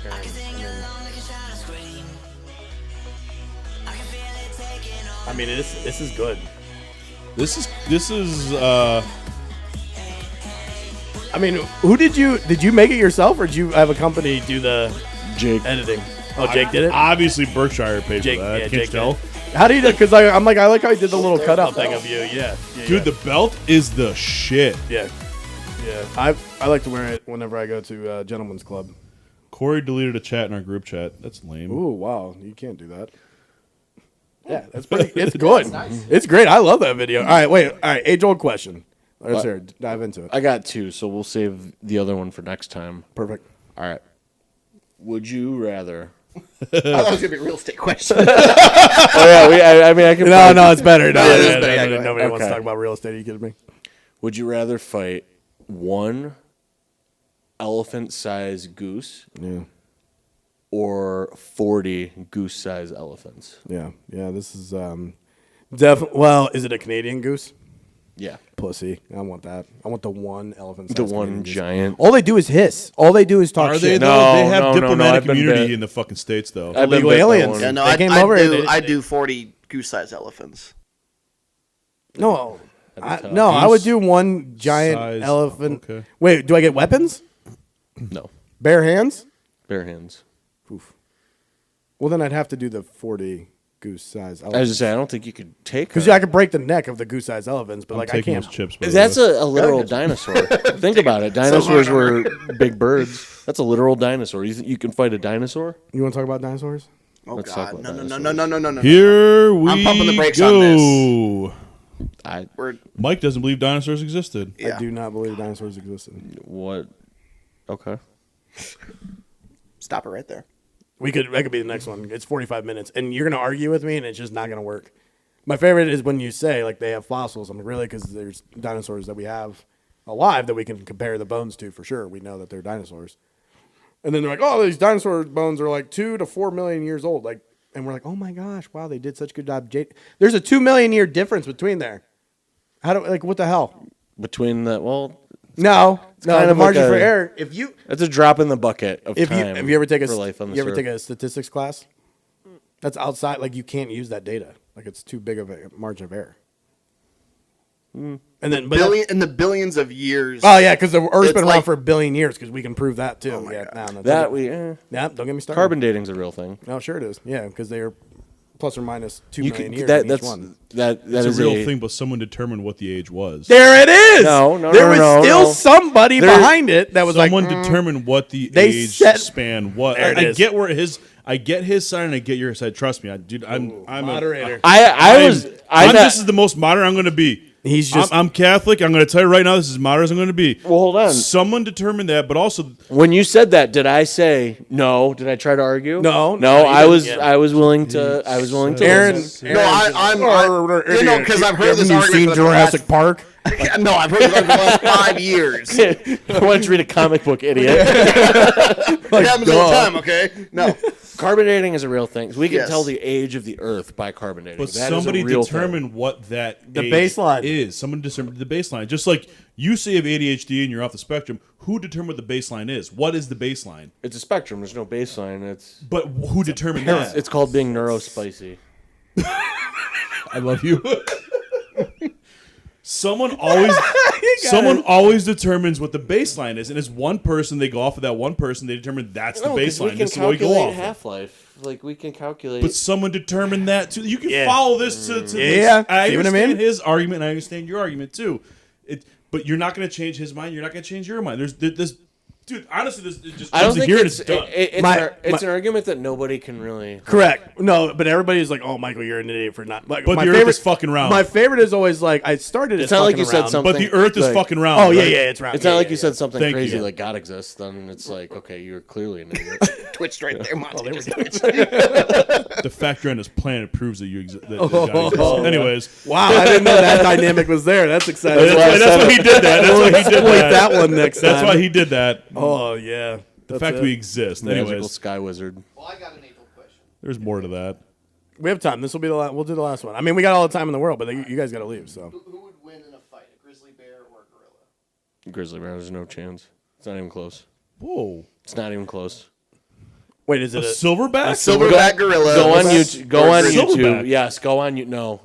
I mean, this is good. This is. I mean, who did you make it yourself, or did you have a company do the Jake. editing? Oh, Jake did it. Obviously, Berkshire paid Jake, for that. yeah, Can't Jake tell. did it. How do you do? Because I like how he did the little cutout thing of you. Yeah, Dude, the belt is the shit. yeah. I like to wear it whenever I go to Gentleman's Club. Corey deleted a chat in our group chat. That's lame. Ooh, wow, you can't do that. Yeah, that's pretty. It's good. It's great. I love that video. All right, wait. All right, age-old question. Let's hear it. Dive into it. I got two, so we'll save the other one for next time. Perfect. All right. Would you rather? I thought it was gonna be a real estate question. Oh yeah, I mean I can. No, it's better. No, Yeah, it is better. Yeah, go ahead. nobody wants to Okay. talk about real estate. Are you kidding me? Would you rather fight one elephant-sized goose Yeah. or 40 goose-sized elephants? Yeah. This is definitely. Well, is it a Canadian goose? Yeah, Pussy. I want that. I want the one elephant. the one giant. All they do is hiss. All they do is talk Are they shit. though? No, They have no, no, diplomatic I've been immunity bit. in the fucking states, though. I've been Illegal bit by aliens. one. Yeah, no, They I came over and I they- do 40 goose-sized elephants. No. That'd be tough. No, I would Goose do one giant size- elephant. okay. Wait, do I get weapons? No, Bare hands? bare hands. Oof. Well, then I'd have to do the 40 goose-sized I was elephants. just saying, I don't think you could take. Because her. I could break the neck of the goose-sized elephants, but I'm like I taking can't. those chips. by the That's way. a literal dinosaur. Think about it. Dinosaurs were big birds. That's a literal dinosaur. You think you can fight a dinosaur? You want to talk about dinosaurs? Oh Let's talk God, about no. dinosaurs. Here we I'm pumping the brakes go. on We're Mike doesn't believe dinosaurs existed. yeah. I do not believe dinosaurs existed. What? Okay. Stop it right there. That could be the next one. It's 45 minutes, and you're gonna argue with me, and it's just not gonna work. My favorite is when you say like they have fossils. I'm like, really, because there's dinosaurs that we have alive that we can compare the bones to for sure. We know that they're dinosaurs, and then they're like, oh, these dinosaur bones are like 2 to 4 million years old. Like, and we're like, oh my gosh, wow, they did such a good job. There's a 2 million year difference between there. What the hell? Between the No, kind the of like margin for a- error. that's a drop in the bucket of If you time. have you ever take for life on the you ever earth. take a statistics class? That's outside. Like you can't use that data. Like it's too big of a margin of error. And then, but In the billions of years. oh yeah, because the Earth's It's been around like- for a billion years. Because we can prove that too. Oh my Yeah, God. no, that we eh. yeah. Don't get me started. Carbon dating's a real thing. No, sure it is. Yeah, because they are plus or minus 2 You million can years that in that's each one. that It's is a real thing, but someone determined what the age was. There it is. No, there no, was no, still no. somebody There- behind it that was Someone like, determined what the They age set- span was. There it I is. get where I get his side and I get your side. Trust me, I'm moderator. I'm this is the most modern I'm going to be. He's just- I'm Catholic. I'm going to tell you right now, this is as modern as I'm going to be. Well, hold on. Someone determined that, but also When you said that, did I say no? Did I try to argue? No, no. you I didn't, was yeah. I was willing to. I was willing to. Aaron. listen. No, you know, because I've heard this Have you argument seen for the Jurassic past, Park? No, I've heard this argument for the last 5 years. It Why don't you read a comic book, idiot? happens all the time, okay? No. Carbon dating is a real thing. We can Yes. tell the age of the Earth by carbon dating. but That is a somebody real determined thing. what that The age baseline. is. Someone determined the baseline. Just like you say you have ADHD and you're off the spectrum, who determined what the baseline is? What is the baseline? It's a spectrum. There's no baseline. But who determined that? It's called being neurospicy. I love you. Someone always Someone always determines what the baseline is, and it's one person. They go off of that one person. They determine that's the baseline. This is what we go off of. Half-Life. Like, we can calculate. But someone determined that too. You can follow this to Yeah. I See what I understand mean? his argument, and I understand your argument too. But you're not going to change his mind. You're not going to change your mind. There's this. Dude, honestly, this it just I don't comes think here and it's it's done. it's an argument that nobody can really. Correct. No, but everybody's like, "Oh, Michael, you're an idiot for not." Like, But my the favorite, Earth is fucking round. My favorite is always like, I started. It's not like you said something. But the Earth is like- fucking round. Oh yeah, right? yeah, it's round. It's Yeah, not like yeah, you yeah. said something Thank crazy you. like God exists. Then it's like, okay, you're clearly an idiot. Twitched right there, Monty. The fact you're on this planet proves that you exist. That God exists. Anyways, Wow, I didn't know that dynamic was there. That's exciting. that's why he did that. That's why he did Exploit that. that one next time. That's why he did that. Oh yeah. The fact we exist. Magical Anyways, sky wizard. Well, I got an April question. there's more to that. We have time. This will be the last. We'll do the last one. I mean, we got all the time in the world, but you guys got to leave. So Who would win in a fight, a grizzly bear or a gorilla? Grizzly bear. There's no chance. It's not even close. Whoa. It's not even close. wait, is A it a silverback? Silverback gorilla. Go on was- YouTube. Go on Silverback. YouTube. Yes, go on.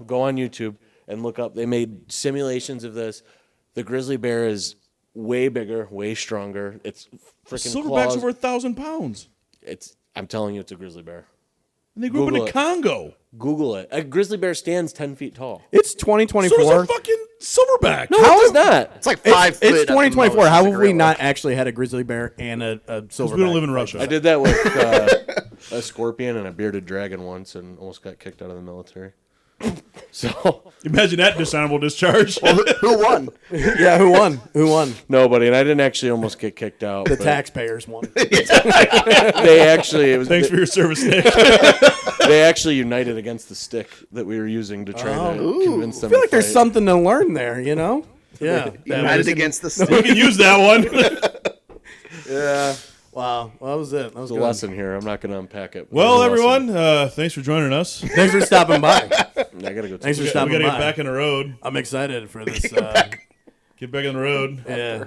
Go on YouTube and look up. They made simulations of this. The grizzly bear is way bigger, way stronger. It's freaking Silverback's claws. over 1,000 pounds. I'm telling you, it's a grizzly bear. And they grew up in Google the it. Congo. Google it. A grizzly bear stands 10 feet tall. It's So 2024. does a fucking silverback. No, it does not. It's like 5 foot. It's at the 2024. most How as a have we gorilla. not actually had a grizzly bear and a silverback? We don't live in Russia. I did that with a scorpion and a bearded dragon once and almost got kicked out of the military. So Imagine that dishonorable discharge. Who won? Yeah, who won? Who won? nobody, and I didn't actually almost get kicked out. The but taxpayers won. They actually it was Thanks for your service, Nick. they actually united against the stick that we were using to try to convince them. I feel like to there's fight. something to learn there. You know? Yeah. United against the We stick. can use that one. Yeah, Wow. Well, that was it. That was there's a good. lesson here. I'm not going to unpack it. Well, There's a lesson. everyone, thanks for joining us. Thanks for stopping by. I gotta go. Thanks for We stopping got to by. get back on the road. I'm excited for this. Get back on the road. Yeah.